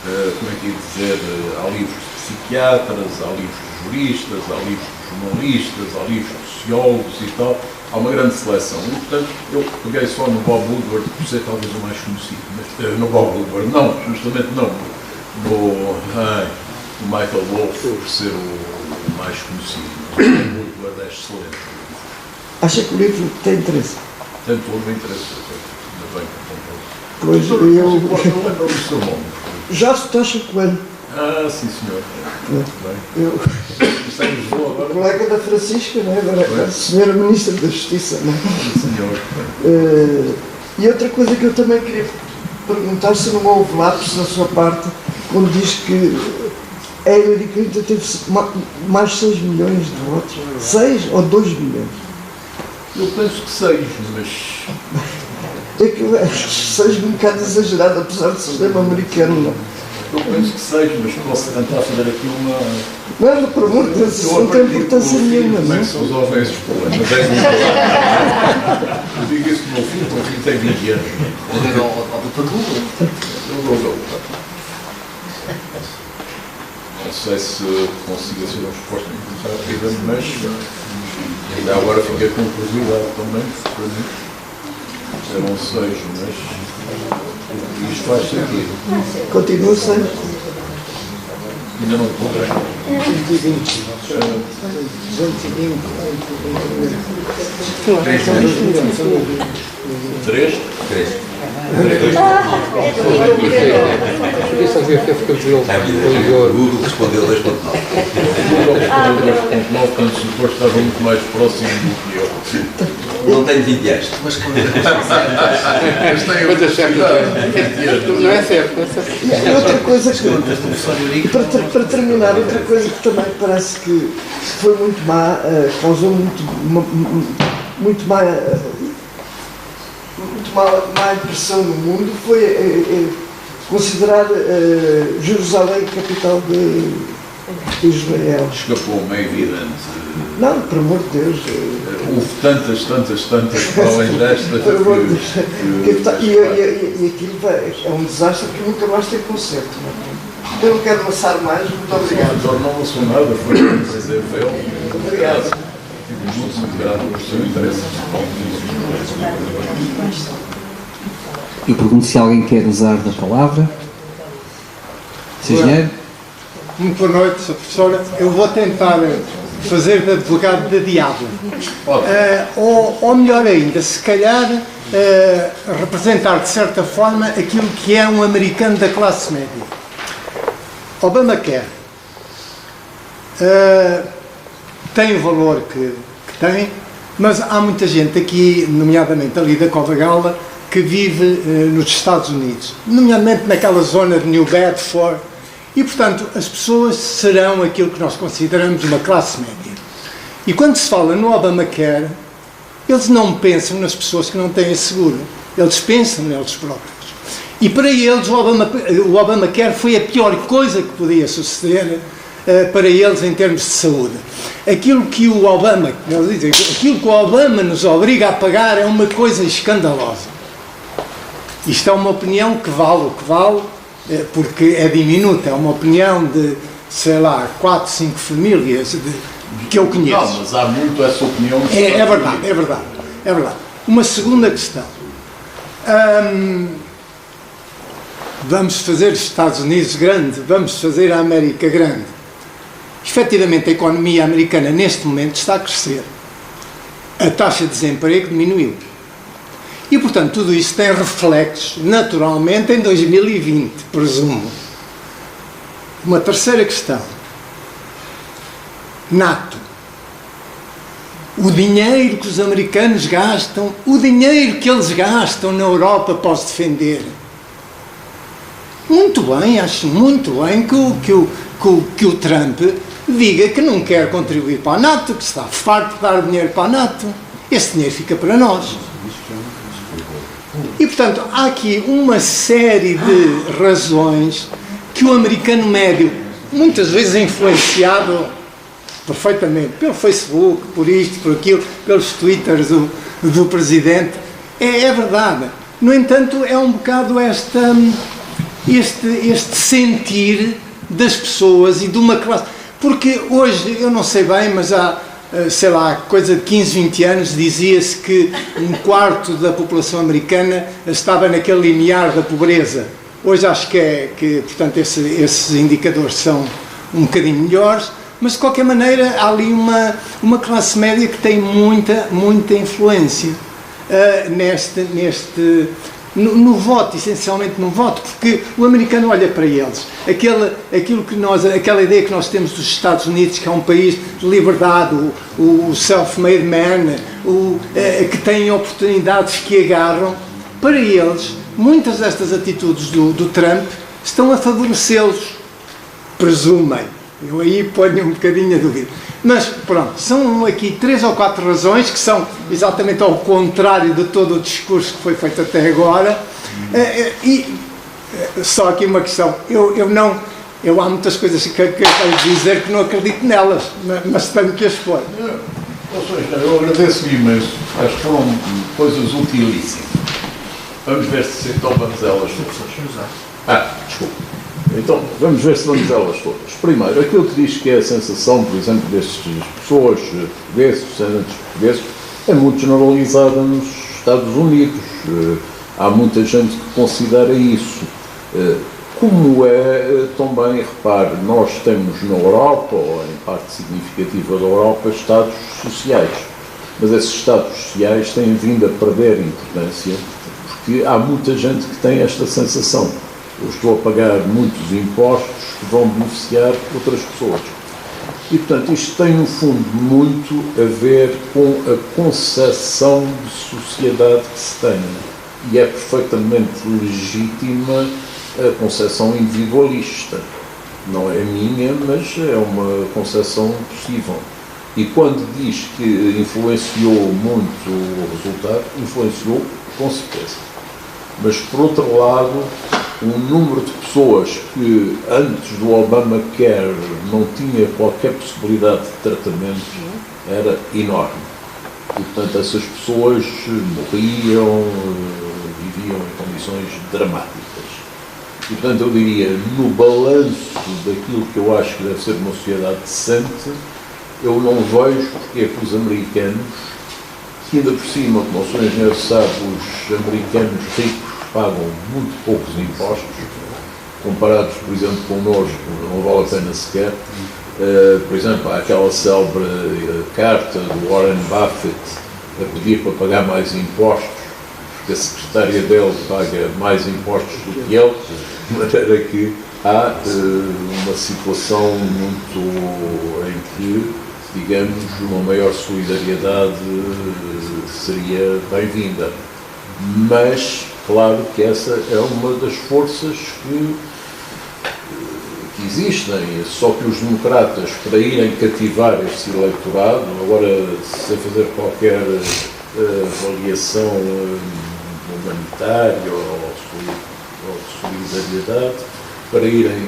como é que ia dizer, há livros de psiquiatras, há livros de juristas, há livros de jornalistas, há livros de sociólogos e tal. Há uma grande seleção. E, portanto, eu peguei só no Bob Woodward, por ser talvez o mais conhecido. Mas, no Bob Woodward, não, justamente não. No Michael Wolff, por ser o mais conhecido. O Bob Woodward é excelente. Acha que o livro tem interesse? Tem todo o interesse. Ainda bem que Pois eu lembro do seu nome. Já se Tocha Coelho. Ah, sim, senhor. Muito bem. Eu, Está em Lisboa o agora? colega da Francisca, não é? Agora, a senhora Ministra da Justiça, não é? Sim, senhor. E outra coisa que eu também queria perguntar, se não houve lápis da sua parte, quando diz que a Hillary Clinton teve mais de 6 milhões de votos. 6 ou 2 milhões? Eu penso que 6, mas... É que 6 um bocado exagerado, apesar do sistema americano, não. Eu penso que 6, mas posso tentar fazer aqui uma... Não, por amor de Deus, isso não tem importância nenhuma, Como é não. que se resolvem esses problemas? É muito Eu digo isso para o meu filho tem 20 anos. Eu dou. Não sei se consigo ser uma resposta muito rápida, mas ainda agora fiquei com curiosidade também, para mim. Eram 6, mas isto faz sentido. Continua sem. Ainda não encontrei. 220. 3? Podia só ver que fica O Google respondeu 2.9. Portanto, depois estava muito mais próximo do que eu. Não tenho 20 anos. Mas Mas tem Quantas certas não é certo, não é certo. E outra coisa que, para terminar, outra coisa que também parece que foi muito má, causou muito má impressão no mundo, foi considerar Jerusalém capital de Israel. Escapou-me, é evidente. Não, por amor de Deus. Houve tantas para além desta Por amor de Deus. que E aquilo é um desastre que nunca mais tem conserto. Não é? Eu não quero amassar mais, muito obrigado. não lançou nada, foi um prazer vê-lo. Obrigado. Fico muito grato pelo seu interesse. Eu pergunto se alguém quer usar da palavra. Sr. Engenheiro? Muito boa noite, Sr. Professora. Eu vou tentar fazer de advogado de diabo. Ou melhor ainda, se calhar representar de certa forma aquilo que é um americano da classe média. Obamacare tem o valor que tem, mas há muita gente aqui, nomeadamente ali da Cova Gala, que vive nos Estados Unidos, nomeadamente naquela zona de New Bedford, e portanto as pessoas serão aquilo que nós consideramos uma classe média. E quando se fala no Obamacare, eles não pensam nas pessoas que não têm seguro, eles pensam neles próprios. E para eles o Obamacare foi a pior coisa que podia suceder para eles em termos de saúde. Aquilo que o Obama, eles dizem, aquilo que o Obama nos obriga a pagar é uma coisa escandalosa. Isto é uma opinião que vale o que vale, porque é diminuta, é uma opinião de, sei lá, 4, 5 famílias que eu conheço. Não, mas há muito essa opinião. É verdade. Uma segunda questão. Vamos fazer os Estados Unidos grande, vamos fazer a América grande. Efetivamente, a economia americana neste momento está a crescer. A taxa de desemprego diminuiu. E, portanto, tudo isso tem reflexos, naturalmente, em 2020, presumo. Uma terceira questão. NATO. O dinheiro que os americanos gastam, o dinheiro que eles gastam na Europa para os defender. Muito bem, acho muito bem que o Trump diga que não quer contribuir para a NATO, que está farto de dar dinheiro para a NATO. Esse dinheiro fica para nós. E, portanto, há aqui uma série de razões que o americano médio muitas vezes influenciado perfeitamente pelo Facebook, por isto, por aquilo, pelos twitters do Presidente. É verdade. No entanto, é um bocado este sentir das pessoas e de uma classe. Porque hoje, eu não sei bem, mas há, sei lá, coisa de 15, 20 anos, dizia-se que 1/4 da população americana estava naquele limiar da pobreza. Hoje acho que portanto, esses indicadores são um bocadinho melhores, mas de qualquer maneira há ali uma classe média que tem muita influência no voto, essencialmente no voto, porque o americano olha para eles. Aquela ideia que nós temos dos Estados Unidos, que é um país de liberdade, o self-made man, que tem oportunidades que agarram, para eles, muitas destas atitudes do Trump estão a favorecê-los, presumem. Eu aí ponho um bocadinho a dúvida. Mas, pronto, são aqui 3 ou 4 razões que são exatamente ao contrário de todo o discurso que foi feito até agora. E só aqui uma questão. Eu há muitas coisas que eu quero dizer que não acredito nelas, mas tenho que as expor. Eu agradeço imenso. Acho que foram coisas utilíssimas. Vamos ver se então vamos elas todas. Desculpa. Então, vamos ver se vamos elas todas. Primeiro, aquilo que diz que é a sensação, por exemplo, destas pessoas portugueses, descendentes portugueses, é muito generalizada nos Estados Unidos. Há muita gente que considera isso. Como é, também, repare, nós temos na Europa, ou em parte significativa da Europa, Estados sociais. Mas esses Estados sociais têm vindo a perder importância, porque há muita gente que tem esta sensação. Eu estou a pagar muitos impostos que vão beneficiar outras pessoas. E, portanto, isto tem, no fundo, muito a ver com a concepção de sociedade que se tem. E é perfeitamente legítima a concepção individualista. Não é minha, mas é uma concepção possível. E quando diz que influenciou muito o resultado, influenciou com certeza. Mas, por outro lado, o número de pessoas que antes do Obamacare não tinha qualquer possibilidade de tratamento era enorme. E, portanto, essas pessoas morriam, viviam em condições dramáticas. E, portanto, eu diria, no balanço daquilo que eu acho que deve ser uma sociedade decente, eu não vejo porque é que os americanos, que ainda por cima, como o Sr. Engenheiro sabe, os americanos ricos pagam muito poucos impostos, comparados, por exemplo, connosco, não vale a pena sequer. Por exemplo, há aquela célebre carta do Warren Buffett a pedir para pagar mais impostos, porque a secretária dele paga mais impostos do que ele, de maneira que há uma situação muito em que, digamos, uma maior solidariedade seria bem-vinda. Mas, claro que essa é uma das forças que existem, só que os democratas, para irem cativar este eleitorado, agora sem fazer qualquer avaliação humanitária ou de solidariedade, para irem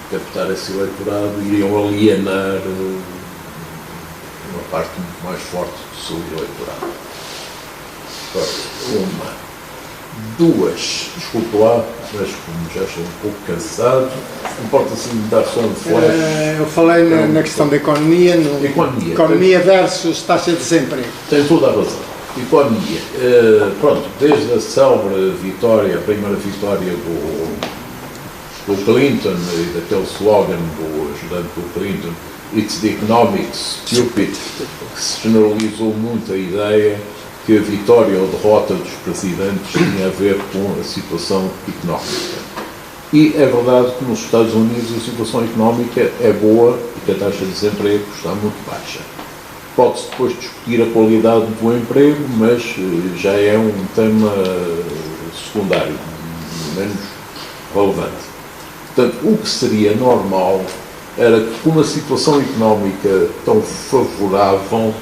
captar esse eleitorado, iriam alienar uma parte muito mais forte do seu eleitorado. Uma. Duas, desculpe lá, mas como já estou um pouco cansado, importa-se me dar só um flash. Eu falei na questão da economia, economia versus taxa de desemprego. Tem toda a razão. Economia. Pronto, desde a célebre vitória, a primeira vitória do Clinton e daquele slogan do ajudante do Clinton, "It's the economics, stupid", que se generalizou muito a ideia que a vitória ou derrota dos presidentes tinha a ver com a situação económica. E é verdade que nos Estados Unidos a situação económica é boa e que a taxa de desemprego está muito baixa. Pode-se depois discutir a qualidade do emprego, mas já é um tema secundário, menos relevante. Portanto, o que seria normal era que, com uma situação económica tão favorável,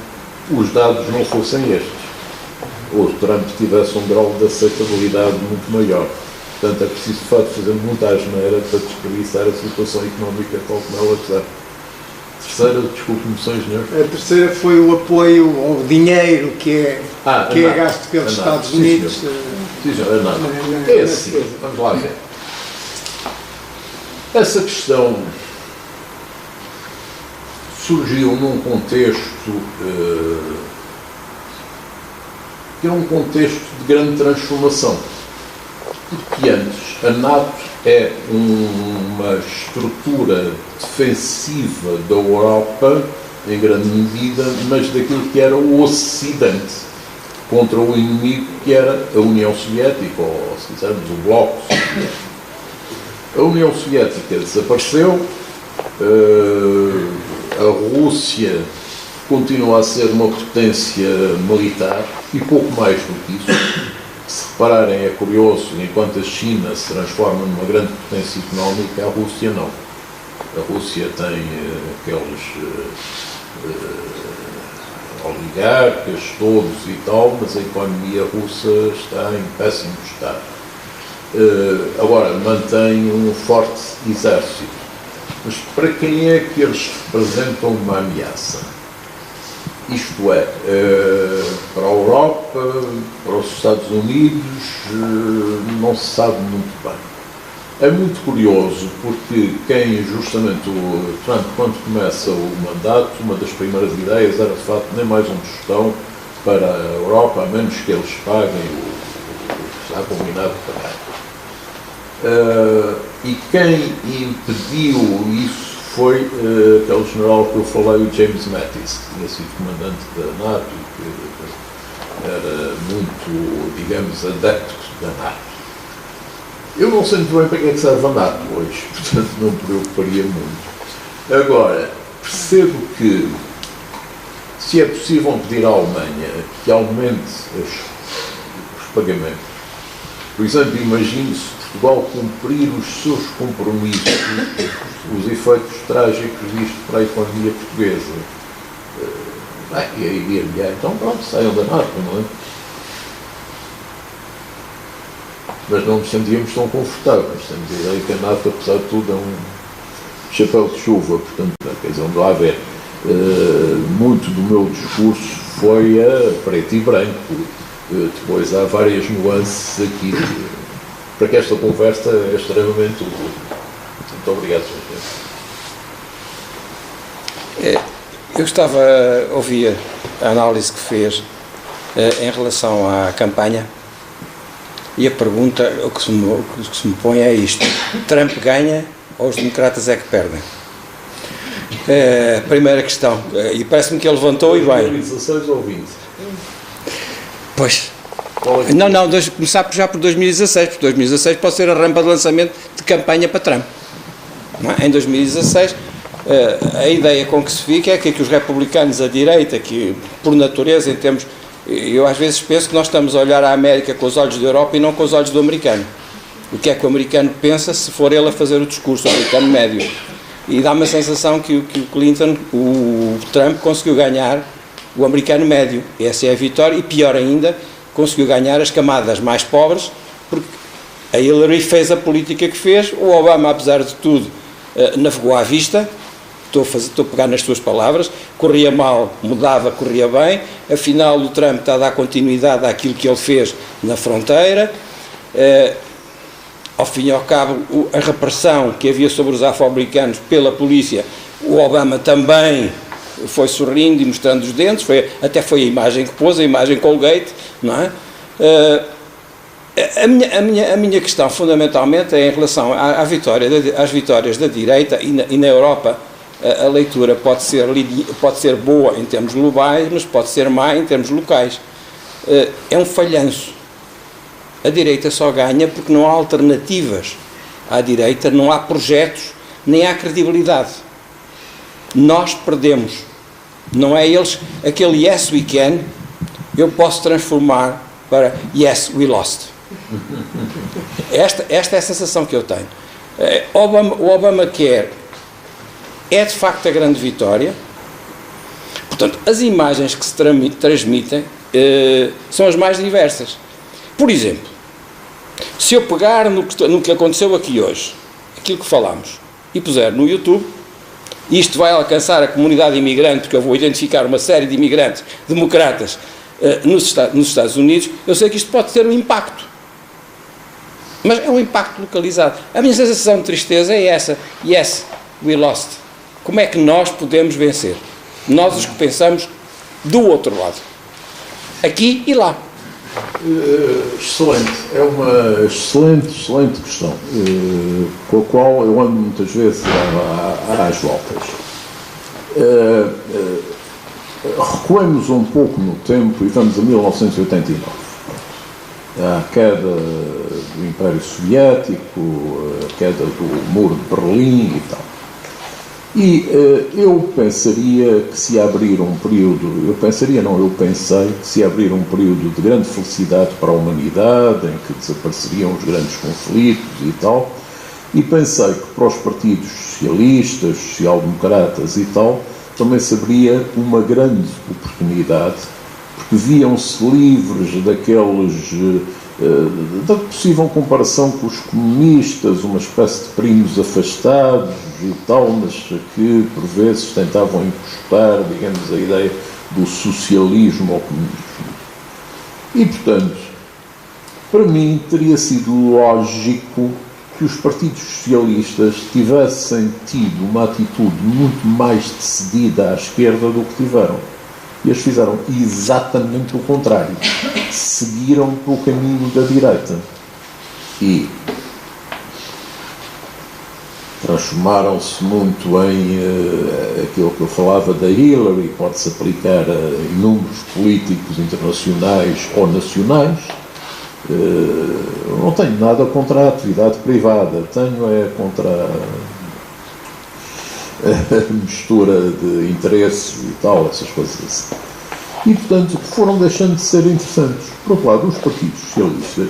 os dados não fossem estes. O Trump tivesse um grau de aceitabilidade muito maior. Portanto, é preciso, de facto, fazer muita asneira para desperdiçar a situação económica tal como ela está. Terceira, desculpe-me, Sr. Engenheiro. A terceira foi o apoio ao dinheiro que é gasto pelos Estados Unidos. Sim, senhor, não. É assim, vamos lá ver. Essa questão surgiu num contexto que é um contexto de grande transformação. Porque antes, a NATO é uma estrutura defensiva da Europa, em grande medida, mas daquilo que era o Ocidente, contra o inimigo que era a União Soviética, ou, se quisermos, o Bloco Soviético. A União Soviética desapareceu, a Rússia continua a ser uma potência militar, e pouco mais do que isso. Se repararem, é curioso, enquanto a China se transforma numa grande potência económica, a Rússia não. A Rússia tem aqueles oligarcas todos e tal, mas a economia russa está em péssimo estado. Agora, mantém um forte exército. Mas para quem é que eles representam uma ameaça? Isto é, para a Europa, para os Estados Unidos, não se sabe muito bem. É muito curioso porque justamente o Trump, quando começa o mandato, uma das primeiras ideias era, de facto, nem mais um tostão para a Europa, a menos que eles paguem o que está combinado de pagar. E quem impediu isso foi aquele general que eu falei, o James Mattis, que tinha sido comandante da NATO e que era muito, digamos, adepto da NATO. Eu não sei muito bem para que é que serve a NATO hoje, portanto não me preocuparia muito. Agora, percebo que se é possível pedir à Alemanha que aumente os pagamentos, por exemplo, imagine-se Portugal cumprir os seus compromissos, os efeitos trágicos disto para a economia portuguesa. E aí, então pronto, saiam da NATO, não é? Mas não nos sentíamos tão confortáveis. Temos a ideia que a NATO, apesar de tudo, é um chapéu de chuva, portanto, quer dizer, vamos lá ver. Muito do meu discurso foi a preto e branco. Depois há várias nuances aqui para que esta conversa é extremamente útil. Muito obrigado, Sr. Eu ouvia a análise que fez em relação à campanha e a pergunta, o que se me põe é isto: Trump ganha ou os democratas é que perdem? Primeira questão, e parece-me que ele levantou e bem. 2016 ou 20? Pois. Não, começar já por 2016, porque 2016 pode ser a rampa de lançamento de campanha para Trump. Não é? Em 2016, a ideia com que se fica é que os republicanos, a direita, que por natureza, em termos, eu às vezes penso que nós estamos a olhar a América com os olhos da Europa e não com os olhos do americano. O que é que o americano pensa se for ele a fazer o discurso, o americano médio? E dá-me a sensação que o Trump conseguiu ganhar o americano médio. Essa é a vitória, e pior ainda, conseguiu ganhar as camadas mais pobres, porque a Hillary fez a política que fez, o Obama, apesar de tudo, navegou à vista. Estou a pegar nas suas palavras, corria mal, mudava, corria bem. Afinal, o Trump está a dar continuidade àquilo que ele fez na fronteira. Ao fim e ao cabo, a repressão que havia sobre os afro-americanos pela polícia, o Obama também foi sorrindo e mostrando os dentes, até foi a imagem que pôs, a imagem Colgate, não é? A minha questão, fundamentalmente, é em relação às vitórias da direita, e na Europa a leitura pode ser boa em termos globais, mas pode ser má em termos locais. É um falhanço. A direita só ganha porque não há alternativas à direita, não há projetos, nem há credibilidade. Nós perdemos. Não é eles, aquele yes we can, eu posso transformar para yes we lost. Esta é a sensação que eu tenho. O Obamacare é de facto a grande vitória. Portanto, as imagens que se transmitem são as mais diversas. Por exemplo, Se eu pegar no que aconteceu aqui hoje, aquilo que falámos, e puser no YouTube, isto vai alcançar a comunidade imigrante, porque eu vou identificar uma série de imigrantes democratas nos Estados Unidos, eu sei que isto pode ter um impacto. Mas é um impacto localizado. A minha sensação de tristeza é essa. Yes, we lost. Como é que nós podemos vencer? Nós os que pensamos do outro lado. Aqui e lá. Excelente. É uma excelente questão, com a qual eu ando muitas vezes às voltas. Recuemos um pouco no tempo e vamos a 1989. A queda do Império Soviético, a queda do Muro de Berlim e tal. E eu pensaria que se abrir um período, eu pensei que se abrir um período de grande felicidade para a humanidade, em que desapareceriam os grandes conflitos e tal, e pensei que para os partidos socialistas, social-democratas e tal, também se abria uma grande oportunidade, porque viam-se livres da possível comparação com os comunistas, uma espécie de primos afastados e tal, mas que por vezes tentavam encostar, digamos, a ideia do socialismo ao comunismo. E, portanto, para mim teria sido lógico que os partidos socialistas tivessem tido uma atitude muito mais decidida à esquerda do que tiveram. E eles fizeram exatamente o contrário. Seguiram pelo caminho da direita. E transformaram-se muito em aquilo que eu falava da Hillary, pode-se aplicar a inúmeros políticos internacionais ou nacionais. Não tenho nada contra a atividade privada, tenho contra a mistura de interesses e tal, essas coisas assim. E, portanto, foram deixando de ser interessantes. Por outro lado, os partidos socialistas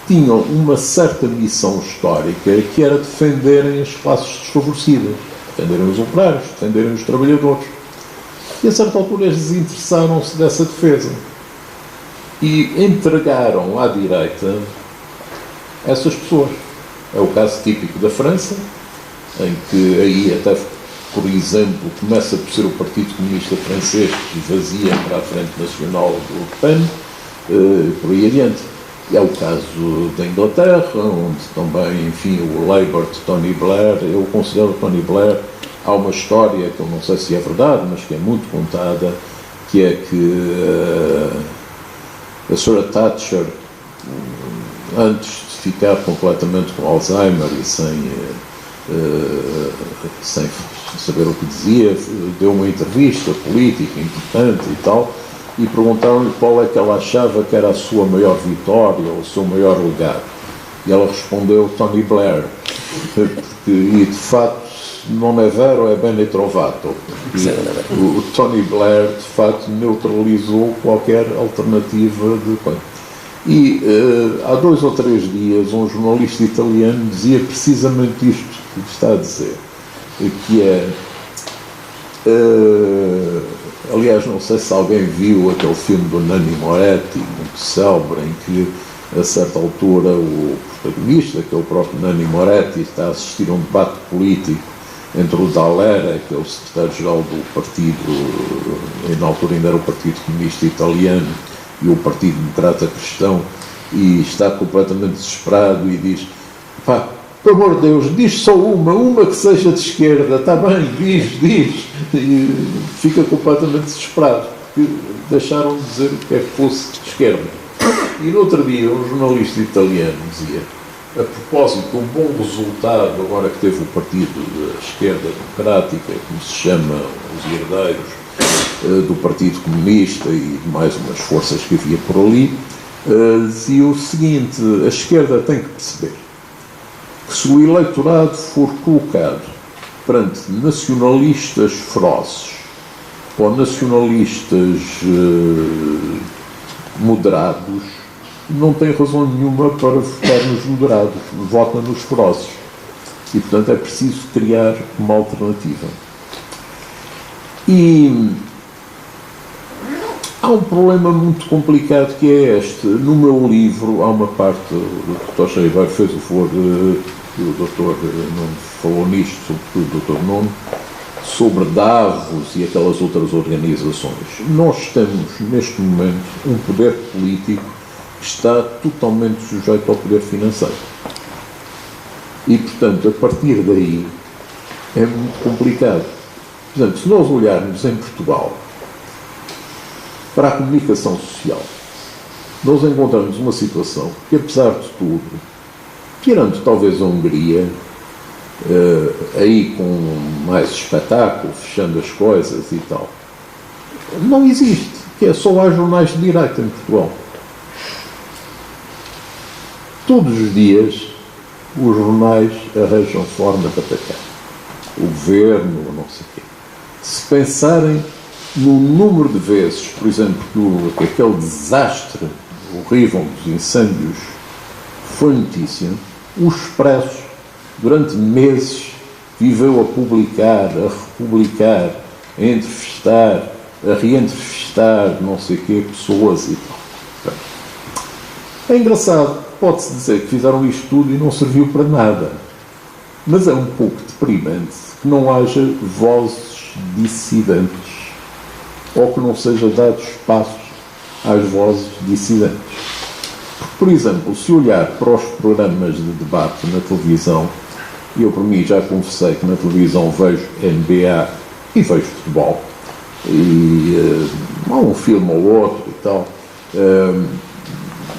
tinham uma certa missão histórica, que era defenderem as classes desfavorecidas, defenderem os operários, defenderem os trabalhadores. E, a certa altura, eles desinteressaram-se dessa defesa e entregaram à direita essas pessoas. É o caso típico da França, em que aí até, por exemplo, começa por ser o Partido Comunista Francês que esvazia para a Frente Nacional do Le Pen, por aí adiante. É o caso da Inglaterra, onde também, enfim, o Labour de Tony Blair, eu considero Tony Blair, há uma história que eu não sei se é verdade, mas que é muito contada, que é que a Sra. Thatcher, antes de ficar completamente com Alzheimer e sem saber o que dizia, deu uma entrevista política importante e tal, e perguntaram-lhe qual é que ela achava que era a sua maior vitória ou o seu maior legado. E ela respondeu Tony Blair, e de facto non è vero, è bene trovato. E o Tony Blair de facto neutralizou qualquer alternativa de coisa. E há 2 ou 3 dias um jornalista italiano dizia precisamente isto que está a dizer, que é aliás, não sei se alguém viu aquele filme do Nanni Moretti, muito célebre, em que a certa altura o protagonista, que é o próprio Nanni Moretti, está a assistir a um debate político entre o Dall'Era, que é o secretário-geral do partido, e na altura ainda era o Partido Comunista Italiano, e o Partido Democrata Cristão, e está completamente desesperado e diz: pá, por amor de Deus, diz só uma que seja de esquerda, está bem, diz. E fica completamente desesperado, porque deixaram de dizer o que é que fosse de esquerda. E no outro dia, um jornalista italiano dizia, a propósito, um bom resultado, agora que teve o partido da esquerda democrática, como se chama, os herdeiros do Partido Comunista e de mais umas forças que havia por ali, dizia o seguinte: a esquerda tem que perceber que se o eleitorado for colocado perante nacionalistas ferozes ou nacionalistas moderados, não tem razão nenhuma para votar nos moderados, vota nos ferozes. E, portanto, é preciso criar uma alternativa. E há um problema muito complicado que é este. No meu livro há uma parte, o Dr. Ribeiro fez o favor e o Dr. Nuno falou nisto, sobretudo o Dr. Nuno, sobre Davos e aquelas outras organizações. Nós temos, neste momento, um poder político que está totalmente sujeito ao poder financeiro. E, portanto, a partir daí é muito complicado. Por exemplo, se nós olharmos em Portugal para a comunicação social, nós encontramos uma situação que, apesar de tudo, tirando talvez a Hungria, aí com mais espetáculo, fechando as coisas e tal, não existe, que é só há jornais de direita em Portugal. Todos os dias os jornais arranjam forma de atacar o governo, não sei o quê. Se pensarem no número de vezes, por exemplo, que aquele desastre horrível dos incêndios foi notícia, o Expresso, durante meses, viveu a publicar, a republicar, a entrevistar, a reentrevistar, não sei o quê, pessoas e tal. É engraçado, pode-se dizer que fizeram isto tudo e não serviu para nada. Mas é um pouco deprimente que não haja vozes dissidentes ou que não seja dado espaço às vozes dissidentes. Porque, por exemplo, se olhar para os programas de debate na televisão, eu por mim já confessei que na televisão vejo NBA e vejo futebol, e há um filme ou outro e tal,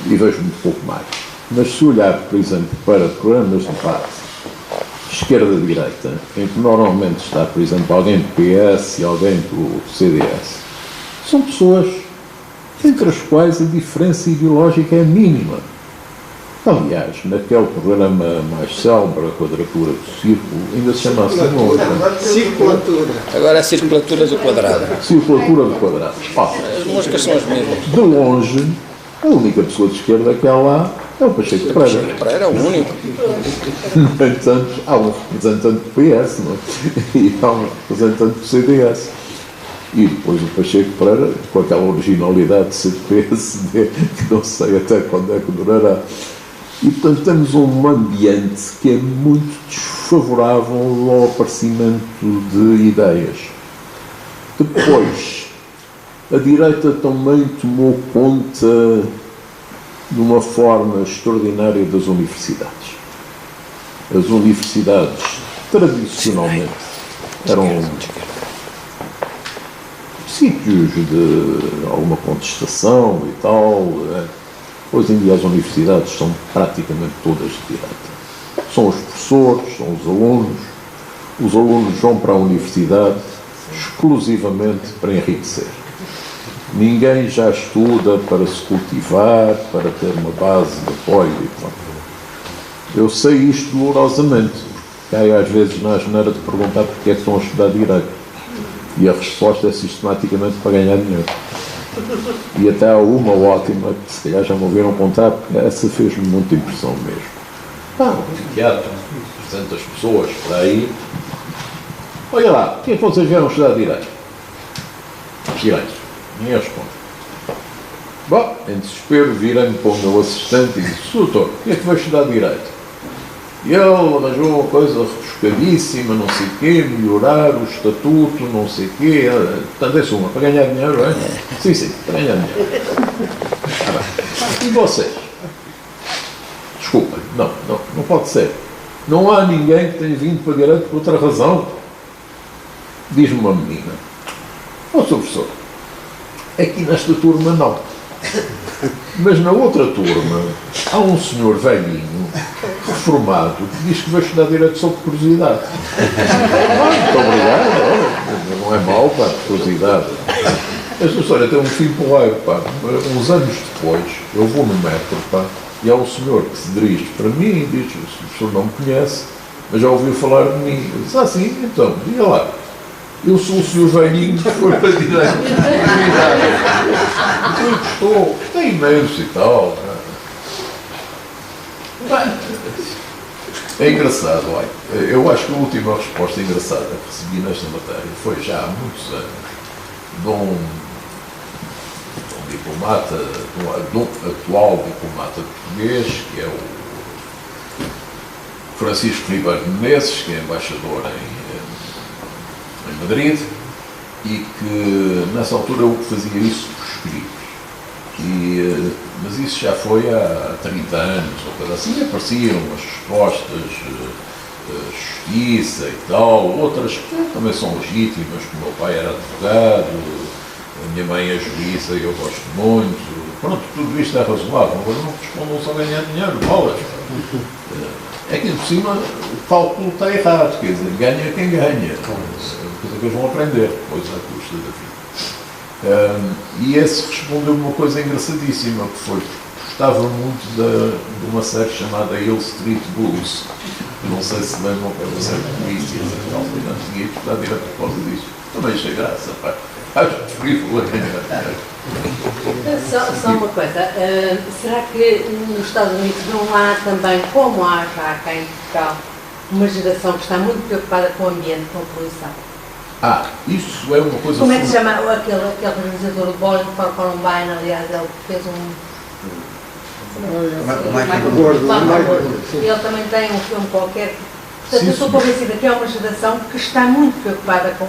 e vejo muito pouco mais. Mas se olhar, por exemplo, para programas de debate esquerda-direita, em que normalmente está, por exemplo, alguém do PS e alguém do CDS, são pessoas entre as quais a diferença ideológica é mínima. Aliás, naquele programa mais célebre, a Quadratura do Círculo, ainda se chama assim outra. Circulatura. Agora a circulatura do quadrado. Circulatura do Quadrado. As moscas são as mesmas. De longe, a única pessoa de esquerda que há lá é o Pacheco Pereira. Pereira é o único. No entanto, há um representante do PS, não é? E há um representante do CDS. E depois o Pacheco Pereira, com aquela originalidade de ser do PSD, que não sei até quando é que durará. E, portanto, temos um ambiente que é muito desfavorável ao aparecimento de ideias. Depois, a direita também tomou conta de uma forma extraordinária das universidades. As universidades, tradicionalmente, eram sítios de alguma contestação e tal. Hoje em dia as universidades são praticamente todas de direita. São os professores, são os alunos. Os alunos vão para a universidade exclusivamente para enriquecer. Ninguém já estuda para se cultivar, para ter uma base de apoio e tal. Eu sei isto dolorosamente, porque cai às vezes na asneira de perguntar porque é que estão a estudar direito. E a resposta é sistematicamente para ganhar dinheiro. E até há uma ótima, que se calhar já me ouviram contar, porque essa fez-me muita impressão mesmo. Um teatro, 300 pessoas por aí. Olha lá, por que é que vocês vieram estudar direito? Direito. Ninguém responde. Bom, em desespero, virei-me para o meu assistente e disse: doutor, por que é que vai estudar direito? E ele arranjou uma coisa rebuscadíssima, não sei o quê, melhorar o estatuto, não sei o quê. Portanto, é uma, para ganhar dinheiro, não é? Sim, para ganhar dinheiro. E vocês? Desculpem, não pode ser. Não há ninguém que tenha vindo para direito por outra razão. Diz-me uma menina: ó, Sr. professor, aqui nesta turma não. Mas na outra turma há um senhor velhinho, reformado, que diz que vai estudar direito só por curiosidade. Muito obrigado, não é mau, pá, curiosidade. Esta história tem um fim porreiro, pá. Uns anos depois, eu vou no metro, pá, e há um senhor que se dirige para mim e diz: o senhor não me conhece, mas já ouviu falar de mim. Eu disse: sim, então, diga lá. Eu sou o senhor velhinho que foi para direito. Então eu gostei imenso e tal. É engraçado, olha. Eu acho que a última resposta engraçada que recebi nesta matéria foi já há muitos anos, diplomata, do atual diplomata português, que é o Francisco Ribeiro de Menezes, que é embaixador em Madrid, e que nessa altura o que fazia isso por escrito. Mas isso já foi há 30 anos, ou coisa assim, e apareciam as respostas, justiça e tal, outras que também são legítimas, que o meu pai era advogado, a minha mãe é juíza e eu gosto muito. Pronto, tudo isto é razoável, agora não respondam só a ganhar dinheiro, bolas. É que, por cima, o cálculo está errado, quer dizer, ganha quem ganha. Coisa que eles vão aprender depois à custa da vida. E esse respondeu uma coisa engraçadíssima, que foi, gostava muito de uma série chamada Hill Street Blues. Não sei se lembram que era uma série de polícias, afinal, não tinha ido para direto por causa disto. Também achei graça, pá. Acho preferível a ganhar dinheiro. Só uma coisa, será que nos Estados Unidos não há também, como há já cá em Portugal, uma geração que está muito preocupada com o ambiente, com a poluição? Isso é uma coisa... Como é que se chama aquele realizador do Bowling for Columbine, aliás, ele fez ele também tem um filme qualquer. Portanto, eu estou convencida que é uma geração que está muito preocupada com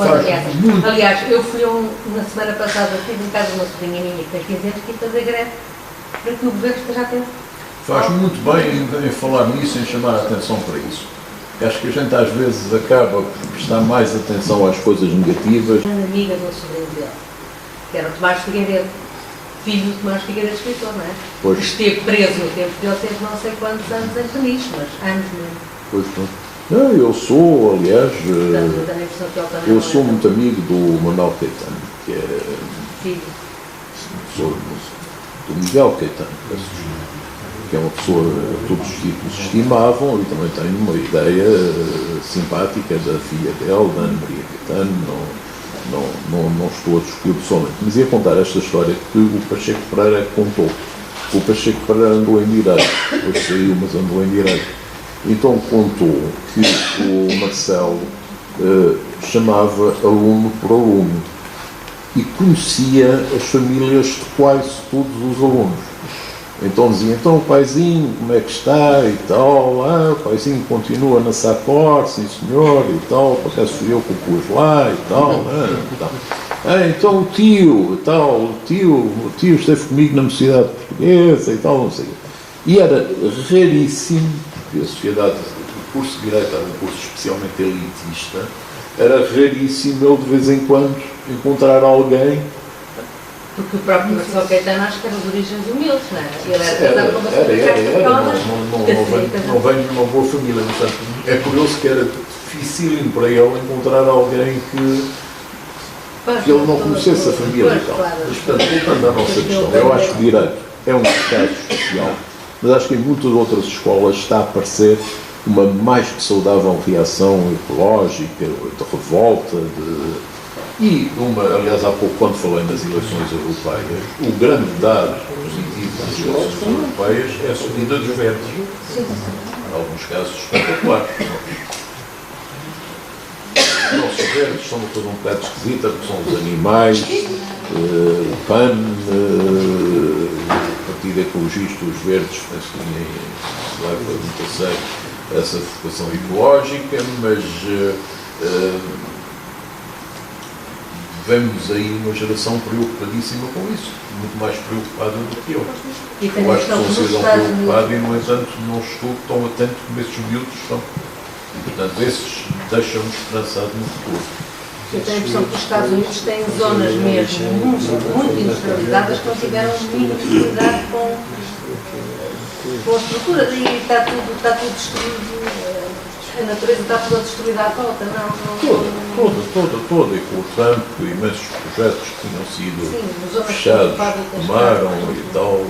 as ameaças. Aliás, eu fui na semana passada, estive em casa de uma sobrinha minha que tem 15 anos, que ia fazer greve para que o governo esteja atento. Faz muito bem em falar nisso, em chamar a atenção para isso. Acho que a gente às vezes acaba por prestar mais atenção às coisas negativas. Uma amiga do sobrinho dele, que era o Tomás Figueiredo, filho do Tomás Figueiredo, escritor, não é? Pois. Que esteve preso no tempo dele, teve não sei quantos anos em Peniche, mas anos mesmo. Pois, não, eu sou, aliás, eu sou muito amigo do Manuel Caetano, que é filho. Sou do Miguel Caetano, que é uma pessoa que todos os tipos estimavam, e também tenho uma ideia simpática da filha dele, da Ana Maria Caetano, não estou a discutir pessoalmente, mas ia contar esta história que o Pacheco Pereira contou. O Pacheco Pereira andou em direito, depois saiu, mas andou em direito. Então contou que o Marcelo chamava aluno por aluno e conhecia as famílias de quase todos os alunos. Então dizia, então o paizinho, como é que está e tal, o paizinho continua na Sacor, sim senhor, e tal, por acaso fui eu que o pus lá e tal, então o tio, e tal, o tio esteve comigo na Mocidade Portuguesa e tal, não sei. E era raríssimo, porque a sociedade, o curso de Direito era um curso especialmente elitista, era raríssimo ele de vez em quando encontrar alguém. Porque o próprio Marcelo Caetano acho que era de origens humildes, não é? Ele era não venho de uma boa família, portanto, é curioso que era dificílimo para ele encontrar alguém que ele não conhecesse a família e tal. Mas, portanto, voltando à nossa questão, eu acho que o direito é um caso especial, mas acho que em muitas outras escolas está a aparecer uma mais que saudável reação ecológica, de revolta, aliás, há pouco, quando falei nas eleições europeias, o grande dado positivo das eleições europeias é a subida dos verdes. Em alguns casos espetaculares. Os nossos verdes são uma coisa um bocado esquisita, porque são os animais, o PAN, o Partido Ecologista, os verdes, penso que ninguém leva muito a sério essa vocação ecológica, mas vemos aí uma geração preocupadíssima com isso, muito mais preocupada do que eu. Eu acho que sou um cidadão preocupado e, no entanto, não estou tão atento como esses miúdos estão. E, portanto, esses deixam-me esperançado no futuro. Eu tenho a impressão que os Estados Unidos têm zonas mesmo muito industrializadas que não tiveram muito cuidado com a estrutura e está tudo destruído. A natureza está toda destruída à volta, não? Toda. E com o Trump, imensos projetos que tinham sido fechados, tomaram e tal.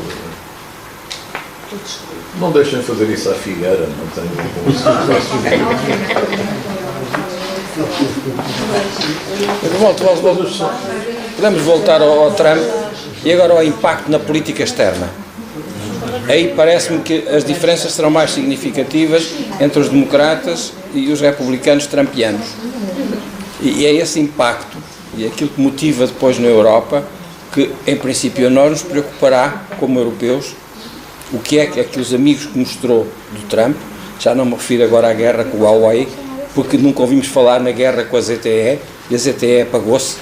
Não deixem fazer isso à Figueira, não tenham Podemos voltar ao Trump e agora ao impacto na política externa. Aí parece-me que as diferenças serão mais significativas entre os democratas e os republicanos trumpianos. E é esse impacto, e aquilo que motiva depois na Europa, que, em princípio, a nós nos preocupará, como europeus, o que é que os amigos que mostrou do Trump. Já não me refiro agora à guerra com o Huawei, porque nunca ouvimos falar na guerra com a ZTE, e a ZTE apagou-se,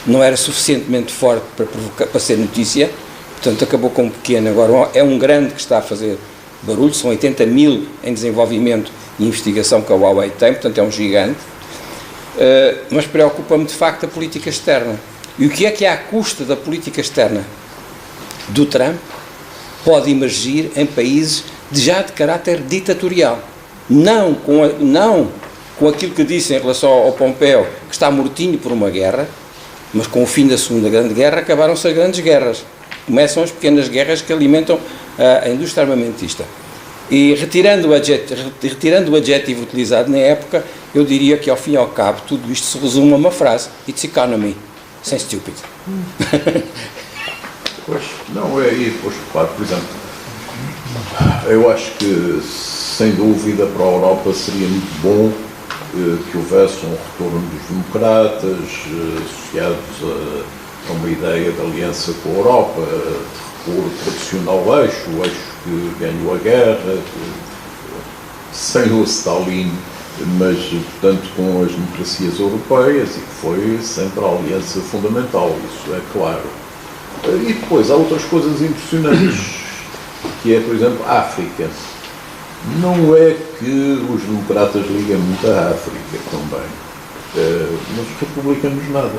não era suficientemente forte para ser notícia, portanto acabou com um pequeno. Agora é um grande que está a fazer barulho, são 80 mil em desenvolvimento e investigação que a Huawei tem, portanto é um gigante, mas preocupa-me de facto a política externa. E o que é à custa da política externa do Trump pode emergir em países já de caráter ditatorial, não com aquilo que disse em relação ao Pompeo, que está mortinho por uma guerra, mas com o fim da Segunda Grande Guerra acabaram-se as grandes guerras, começam as pequenas guerras que alimentam a indústria armamentista. E retirando o adjetivo utilizado na época, eu diria que ao fim e ao cabo tudo isto se resume a uma frase: it's economy, sem stupid. Pois, não é aí, pois, claro, por exemplo, eu acho que, sem dúvida, para a Europa seria muito bom que houvesse um retorno dos democratas, associados a uma ideia de aliança com a Europa, de repor o tradicional eixo, o eixo que ganhou a guerra, sem o Stalin, mas, portanto, com as democracias europeias, e que foi sempre a aliança fundamental, isso é claro. E depois há outras coisas impressionantes, que é, por exemplo, a África. Não é que os democratas liguem muito à África também, mas os republicanos nada.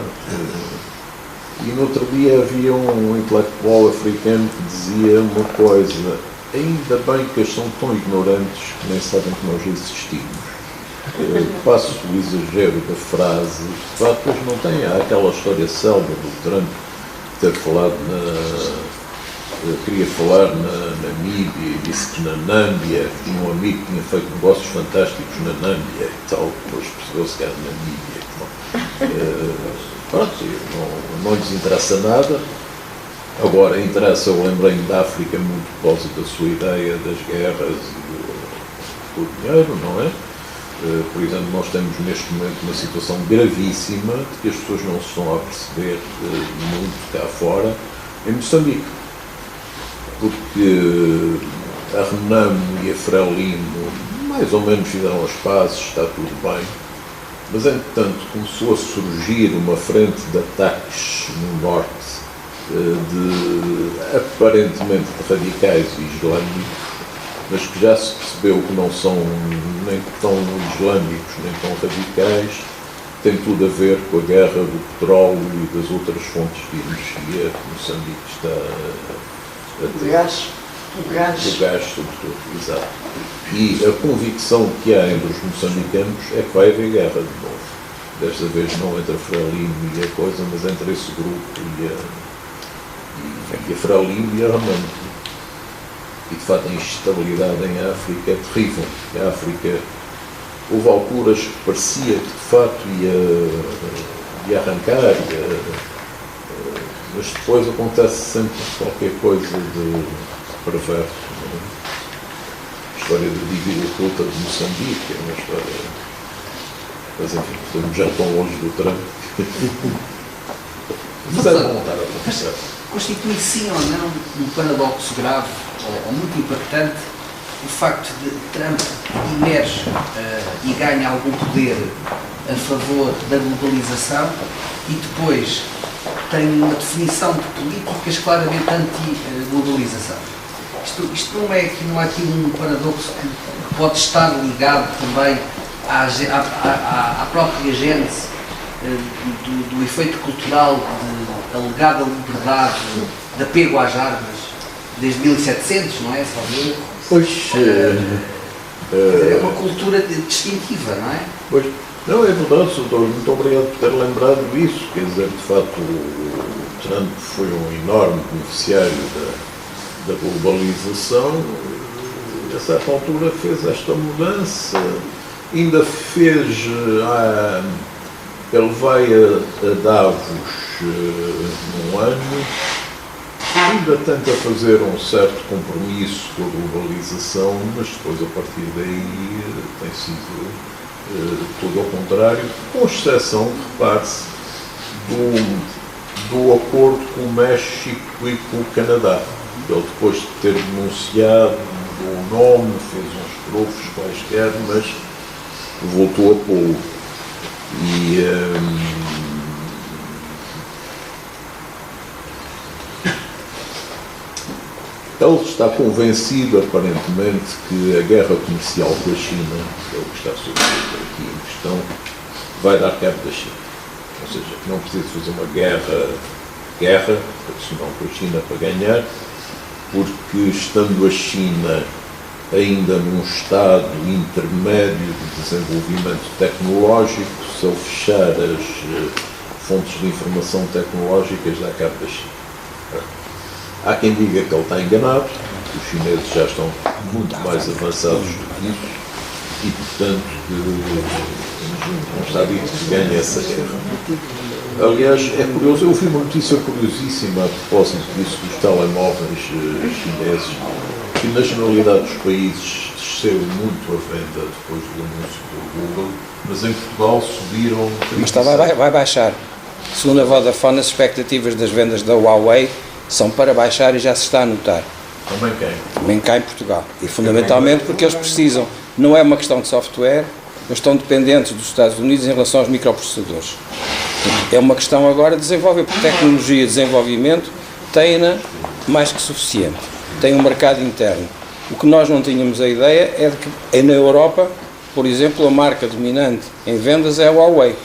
E no outro dia havia um intelectual africano que dizia uma coisa: ainda bem que eles são tão ignorantes que nem sabem que nós existimos. Passo o exagero da frase, de facto eles não têm. Há aquela história célebre do Trump ter falado queria falar na Namíbia e disse que na Nâmbia tinha um amigo que tinha feito negócios fantásticos na Nâmbia e tal, depois percebeu-se que era Namíbia. Pronto, não lhes interessa nada. Agora interessa, eu lembrei-me da África muito por causa da sua ideia das guerras e do dinheiro, não é? Por exemplo, nós temos neste momento uma situação gravíssima de que as pessoas não se estão a perceber muito cá fora, em Moçambique. Porque a Renamo e a Frelimo mais ou menos fizeram as pazes, está tudo bem, mas entretanto começou a surgir uma frente de ataques no norte, aparentemente de radicais islâmicos, mas que já se percebeu que não são nem tão islâmicos nem tão radicais, tem tudo a ver com a guerra do petróleo e das outras fontes de energia que Moçambique está a ter. Do gás. Do gás, sobretudo, exato. E a convicção que há entre os moçambicanos é que vai haver guerra de novo. Desta vez não entre a Frelimo e a coisa, mas entre esse grupo e a Frelimo e a Renamo. E de facto a instabilidade em África é terrível. A África, houve alturas que parecia que de facto ia arrancar, mas depois acontece sempre qualquer coisa de perverso. A história da dívida oculta de Moçambique é uma história. Mas enfim, estamos já tão longe do Trump. Mas é bom estar a conversar. Constitui sim ou não um paradoxo grave ou muito impactante o facto de Trump emerge e ganha algum poder a favor da globalização e depois tem uma definição de políticas claramente anti-globalização. Isto não há aqui um paradoxo que pode estar ligado também à própria gênese do efeito cultural de alegada liberdade de apego às armas desde 1700, não é? Pois, é uma cultura distintiva, não é? Pois, não, é verdade, doutor, muito obrigado por ter lembrado isso. Quer dizer, de facto, o Trump foi um enorme beneficiário da globalização e a certa altura fez esta mudança, ainda fez, ele vai a Davos num ano, ainda tenta fazer um certo compromisso com a globalização, mas depois a partir daí tem sido tudo ao contrário, com exceção, repare-se, do do acordo com o México e com o Canadá. Ele, depois de ter denunciado o nome, fez uns trofos quaisquer, mas voltou a pô-lo. E ele está convencido, aparentemente, que a guerra comercial com a China, que é o que está sobretudo aqui em questão, vai dar cabo da China. Ou seja, que não precisa fazer uma guerra tradicional com a China para ganhar, porque estando a China ainda num estado intermédio de desenvolvimento tecnológico, se ele fechar as fontes de informação tecnológicas, dá cabo da China. Há quem diga que ele está enganado, os chineses já estão muito mais avançados do que isso e, portanto, não está dito que ganha essa guerra. Aliás, é curioso, eu vi uma notícia curiosíssima a propósito disso dos telemóveis chineses, que na generalidade dos países desceu muito a venda depois do anúncio do Google, mas em Portugal subiram... Mas vai baixar. Segundo a Vodafone, as expectativas das vendas da Huawei são para baixar e já se está a notar. Também quem? Também cá em Portugal. E fundamentalmente porque eles precisam, não é uma questão de software, eles estão dependentes dos Estados Unidos em relação aos microprocessadores. É uma questão agora de desenvolver, porque tecnologia e desenvolvimento têm-na mais que suficiente. Tem um mercado interno. O que nós não tínhamos a ideia é de que na Europa, por exemplo, a marca dominante em vendas é a Huawei.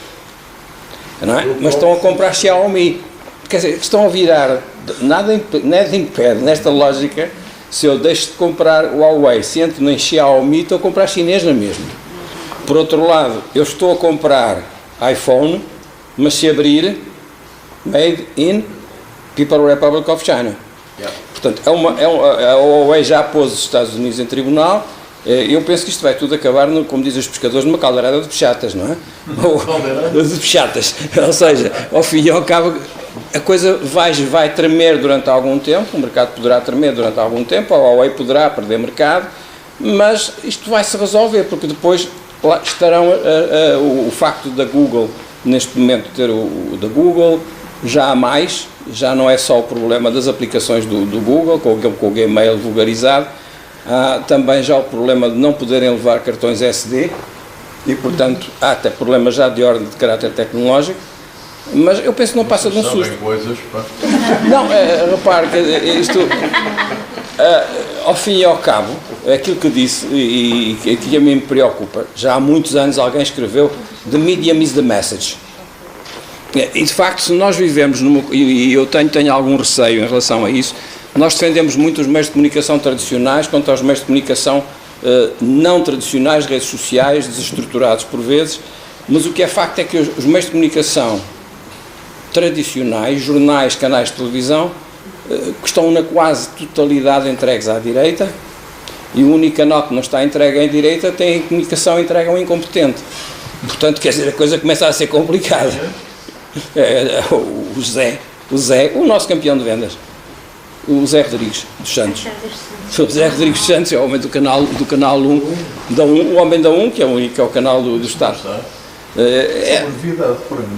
Não é? Mas estão a comprar Xiaomi. Quer dizer, estão a virar, nada impede, nesta lógica, se eu deixo de comprar o Huawei, se entro em Xiaomi, estou a comprar chinês na mesma. Por outro lado, eu estou a comprar iPhone, mas se abrir, made in People Republic of China. Yeah. Portanto, a Huawei já pôs os Estados Unidos em tribunal. Eu penso que isto vai tudo acabar, como dizem os pescadores, numa caldeirada de pechatas, não é? De pechatas. Ou seja, ao fim e ao cabo, a coisa vai tremer durante algum tempo, o mercado poderá tremer durante algum tempo, a Huawei poderá perder mercado, mas isto vai se resolver, porque depois lá estarão o facto da Google, neste momento, ter o da Google, já há mais, já não é só o problema das aplicações do Google, com o Gmail vulgarizado, há também já o problema de não poderem levar cartões SD, e portanto há até problemas já de ordem de caráter tecnológico, mas eu penso que não passa de um susto. Coisas, não, repare que isto, ao fim e ao cabo, é aquilo que disse e que a mim me preocupa. Já há muitos anos alguém escreveu "The medium is the message". E de facto, se nós vivemos e eu tenho algum receio em relação a isso, nós defendemos muito os meios de comunicação tradicionais contra os meios de comunicação não tradicionais, redes sociais, desestruturados por vezes, mas o que é facto é que os meios de comunicação tradicionais, jornais, canais de televisão, que estão na quase totalidade entregues à direita, e o único canal que não está entregue à direita tem a comunicação entregue a um incompetente. Portanto, quer dizer, a coisa começa a ser complicada. O Zé, o nosso campeão de vendas, o Zé Rodrigues dos Santos. O Zé Rodrigues dos Santos é o homem do canal 1, o homem da 1, que é o único, que é o canal do Estado.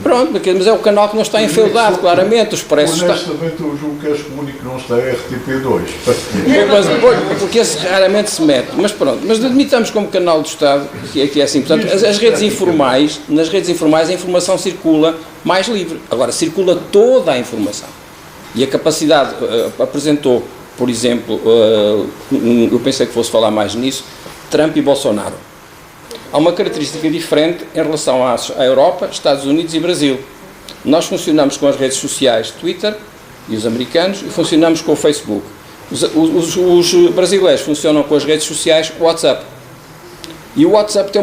Pronto, mas é o canal que não está enfeudado, claramente. Os preços honestamente, eu julgo que és o único que não está RTP2. Porque esse raramente se mete. Mas pronto, mas admitamos como canal do Estado que é assim. Portanto, as redes informais, nas redes informais a informação circula mais livre. Agora, circula toda a informação. E a capacidade apresentou, por exemplo, eu pensei que fosse falar mais nisso, Trump e Bolsonaro. Há uma característica diferente em relação à Europa, Estados Unidos e Brasil. Nós funcionamos com as redes sociais Twitter e os americanos, e funcionamos com o Facebook. Os brasileiros funcionam com as redes sociais WhatsApp. E o WhatsApp tem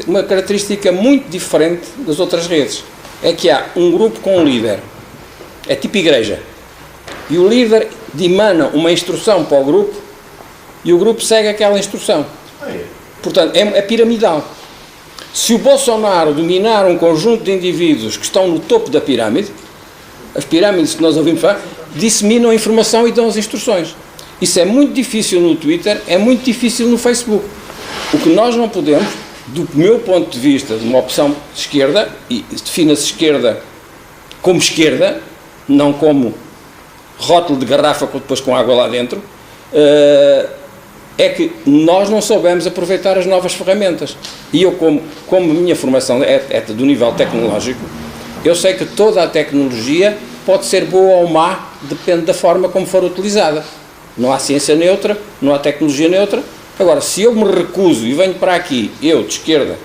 uma característica muito diferente das outras redes. É que há um grupo com um líder. É tipo igreja. E o líder dimana uma instrução para o grupo e o grupo segue aquela instrução. Portanto, é piramidal. Se o Bolsonaro dominar um conjunto de indivíduos que estão no topo da pirâmide, as pirâmides que nós ouvimos falar, disseminam a informação e dão as instruções. Isso é muito difícil no Twitter, é muito difícil no Facebook. O que nós não podemos, do meu ponto de vista, de uma opção de esquerda, e define-se esquerda como esquerda, não como rótulo de garrafa depois com água lá dentro, é que nós não soubemos aproveitar as novas ferramentas. E eu, como a minha formação é do nível tecnológico, eu sei que toda a tecnologia pode ser boa ou má, depende da forma como for utilizada. Não há ciência neutra, não há tecnologia neutra. Agora, se eu me recuso e venho para aqui, eu, de esquerda,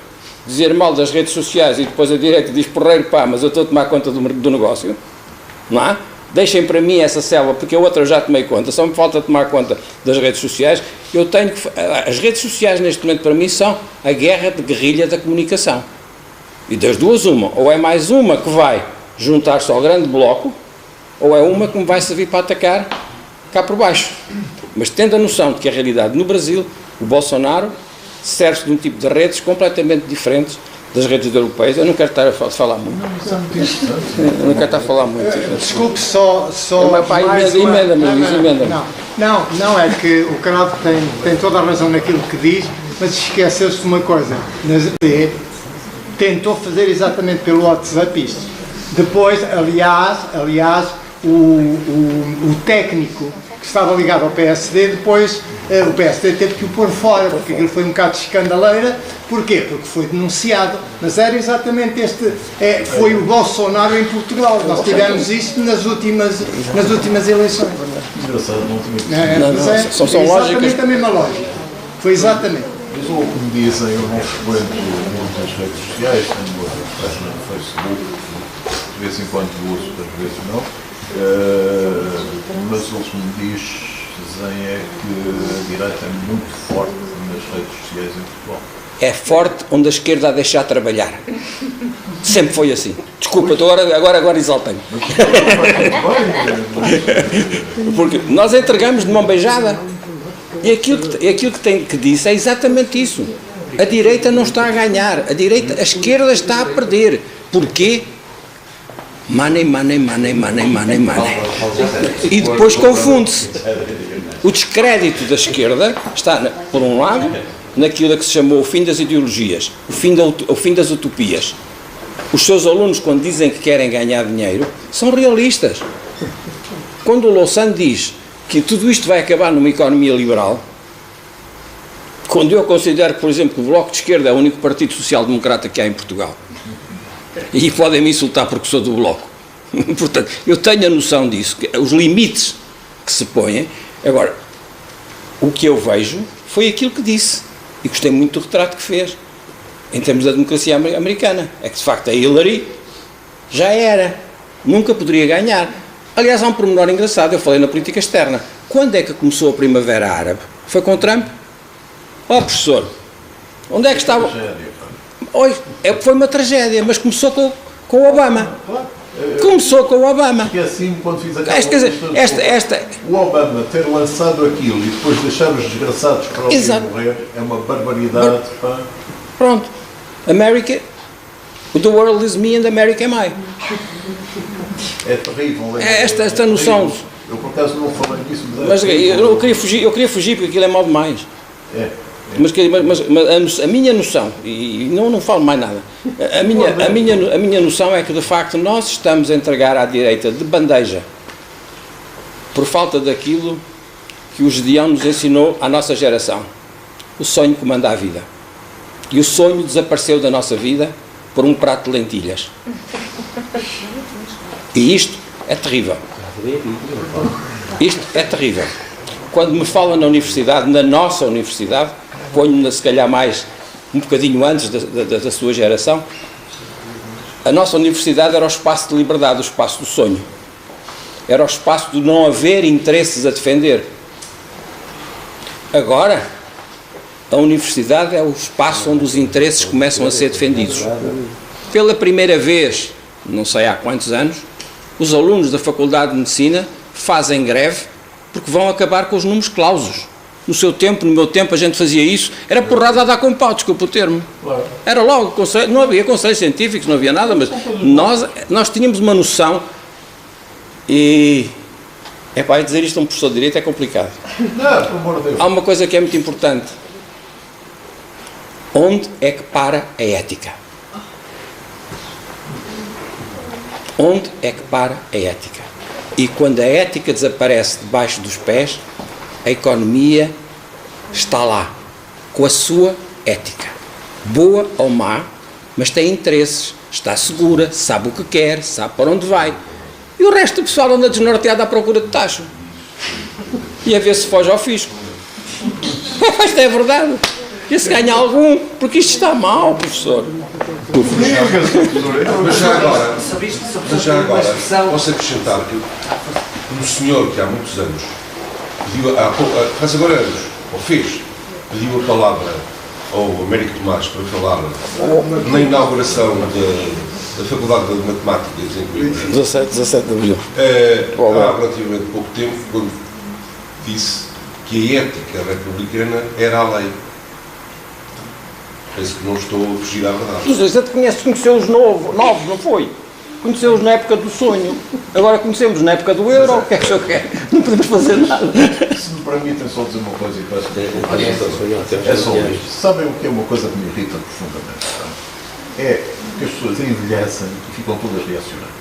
dizer mal das redes sociais e depois a direita diz porreiro, pá, mas eu estou a tomar conta do negócio, não há? Deixem para mim essa selva, porque a outra eu já tomei conta, só me falta tomar conta das redes sociais. Eu tenho que... As redes sociais neste momento para mim são a guerra de guerrilha da comunicação. E das duas uma, ou é mais uma que vai juntar-se ao grande bloco, ou é uma que me vai servir para atacar cá por baixo. Mas tendo a noção de que a realidade no Brasil, o Bolsonaro serve-se de um tipo de redes completamente diferentes das redes europeias. Eu não quero estar a falar muito. Eu não quero estar a falar muito. Desculpe, só emenda-me. Não, é que o Caralho tem toda a razão naquilo que diz, mas esqueceu-se de uma coisa. Na ZT tentou fazer exatamente pelo WhatsApp isto. Depois, aliás, o técnico que estava ligado ao PSD, depois o PSD teve que o pôr fora, porque aquilo foi um bocado de escandaleira. Porquê? Porque foi denunciado, mas era exatamente foi o Bolsonaro em Portugal. Nós tivemos isto nas últimas eleições. Engraçado, não tinha São exatamente lógicas. a mesma lógica. Foi exatamente. Mas como dizem, eu não frequento muitas redes sociais, tenho uma página no Facebook, de vez em quando uso, outras vezes não. Mas o que me dizem é que a direita é muito forte nas redes sociais em Portugal. É forte onde a esquerda a deixar trabalhar. Sempre foi assim. Desculpa, agora exaltei-me. Porque nós entregamos de mão beijada. E aquilo que disse é exatamente isso. A direita não está a ganhar. A esquerda está a perder. Porquê? Money. E depois confunde-se. O descrédito da esquerda está, por um lado, naquilo que se chamou o fim das ideologias, o fim das utopias. Os seus alunos, quando dizem que querem ganhar dinheiro, são realistas. Quando o Louçã diz que tudo isto vai acabar numa economia liberal, quando eu considero, por exemplo, que o Bloco de Esquerda é o único partido social-democrata que há em Portugal, e podem me insultar porque sou do Bloco, portanto, eu tenho a noção disso, os limites que se põem. Agora, o que eu vejo foi aquilo que disse, e gostei muito do retrato que fez, em termos da democracia americana. É que, de facto, a Hillary já era, nunca poderia ganhar. Aliás, há um pormenor engraçado, eu falei na política externa. Quando é que começou a Primavera Árabe? Foi com Trump? Ó, professor, onde é que estava? Foi uma tragédia, mas começou com o Obama. Começou com o Obama. Porque assim, quando fiz aquela o Obama ter lançado aquilo e depois deixar os desgraçados para o morrer é uma barbaridade. Pronto. America, the world is me and America am I. É terrível. Esta noção. Eu por acaso não falei disso, mas eu queria fugir porque aquilo é mal demais. Mas a minha noção, e não falo mais nada, a minha noção é que de facto nós estamos a entregar à direita de bandeja, por falta daquilo que o Gedeão nos ensinou à nossa geração, o sonho que manda a vida. E o sonho desapareceu da nossa vida por um prato de lentilhas. E isto é terrível. Isto é terrível. Quando me falam na universidade, na nossa universidade, ponho-me se calhar mais um bocadinho antes da sua geração, a nossa universidade era o espaço de liberdade, o espaço do sonho. Era o espaço de não haver interesses a defender. Agora, a universidade é o espaço onde os interesses começam a ser defendidos. Pela primeira vez, não sei há quantos anos, os alunos da Faculdade de Medicina fazem greve porque vão acabar com os números clausos. No seu tempo, no meu tempo, a gente fazia isso, era porrada a dar com pau, desculpa o termo. Era logo, não havia conselhos científicos, não havia nada, mas nós tínhamos uma noção e... dizer isto a um professor de Direito é complicado. Não, por amor de Deus. Há uma coisa que é muito importante. Onde é que para a ética? Onde é que para a ética? E quando a ética desaparece debaixo dos pés, a economia está lá, com a sua ética. Boa ou má, mas tem interesses, está segura, sabe o que quer, sabe para onde vai. E o resto do pessoal anda desnorteado à procura de taxa. E a ver se foge ao fisco. Isto é verdade. E se ganha algum, porque isto está mal, professor. Mas já agora, posso acrescentar que um senhor que há muitos anos pediu, faz agora anos, ou fez, pediu a palavra ao Américo Tomás para falar na inauguração da Faculdade de Matemáticas em Coimbra. 17 de abril. Há relativamente pouco tempo, quando disse que a ética republicana era a lei. Penso que não estou a fugir à verdade. Mas você conheceu os novos, não foi? Conheceu-os na época do sonho. Agora conhecemos na época do euro. O que é que o senhor quer? Não podemos fazer nada. Se me permitem só dizer uma coisa e peço que é só isto. Sabem o que é uma coisa que me irrita profundamente? É que as pessoas envelhecem e ficam todas reacionárias.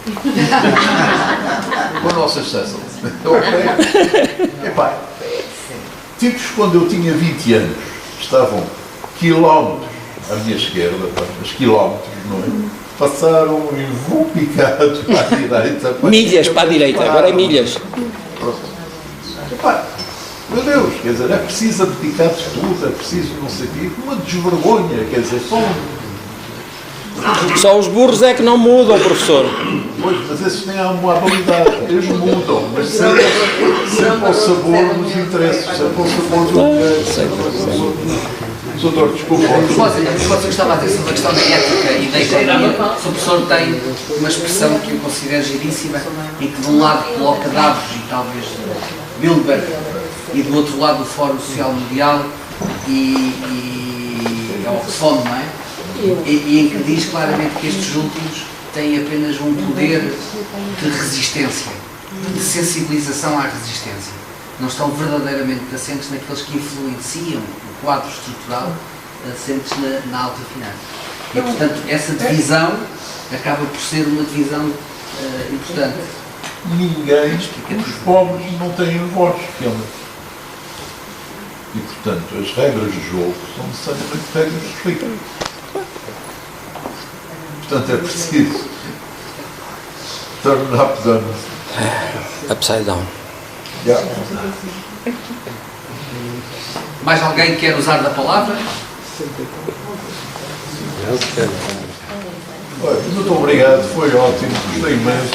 Com a nossa exceção. Epá, tipos quando eu tinha 20 anos estavam quilómetros à minha esquerda, mas quilómetros, não é? Passaram em voo picado para a direita. Milhas para a direita, agora é milhas. Epá, meu Deus, quer dizer, é preciso abdicar de tudo, é preciso não sei o quê, uma desvergonha, quer dizer, Só os burros é que não mudam, professor. Pois, mas esses têm uma habilidade, eles mudam, mas sempre ao sabor dos interesses, sempre ao sabor do Doutor, desculpa. Você gostava de atenção da questão da ética e da economia. O professor tem uma expressão que eu considero giríssima, em que de um lado coloca Davos e talvez Bilderberg e do outro lado o Fórum Social Mundial e é o Oxfam, não é? E em que diz claramente que estes últimos têm apenas um poder de resistência, de sensibilização à resistência. Não estão verdadeiramente assentes naqueles que influenciam o quadro estrutural, assentes na alta finança. E, portanto, essa divisão acaba por ser uma divisão importante. Os pobres não têm voz, realmente. E, portanto, as regras do jogo são necessariamente regras restritas. Portanto, é preciso turn up down. Upside down. Yeah. Mais alguém quer usar da palavra? Olha, muito obrigado, foi ótimo, gostei imenso.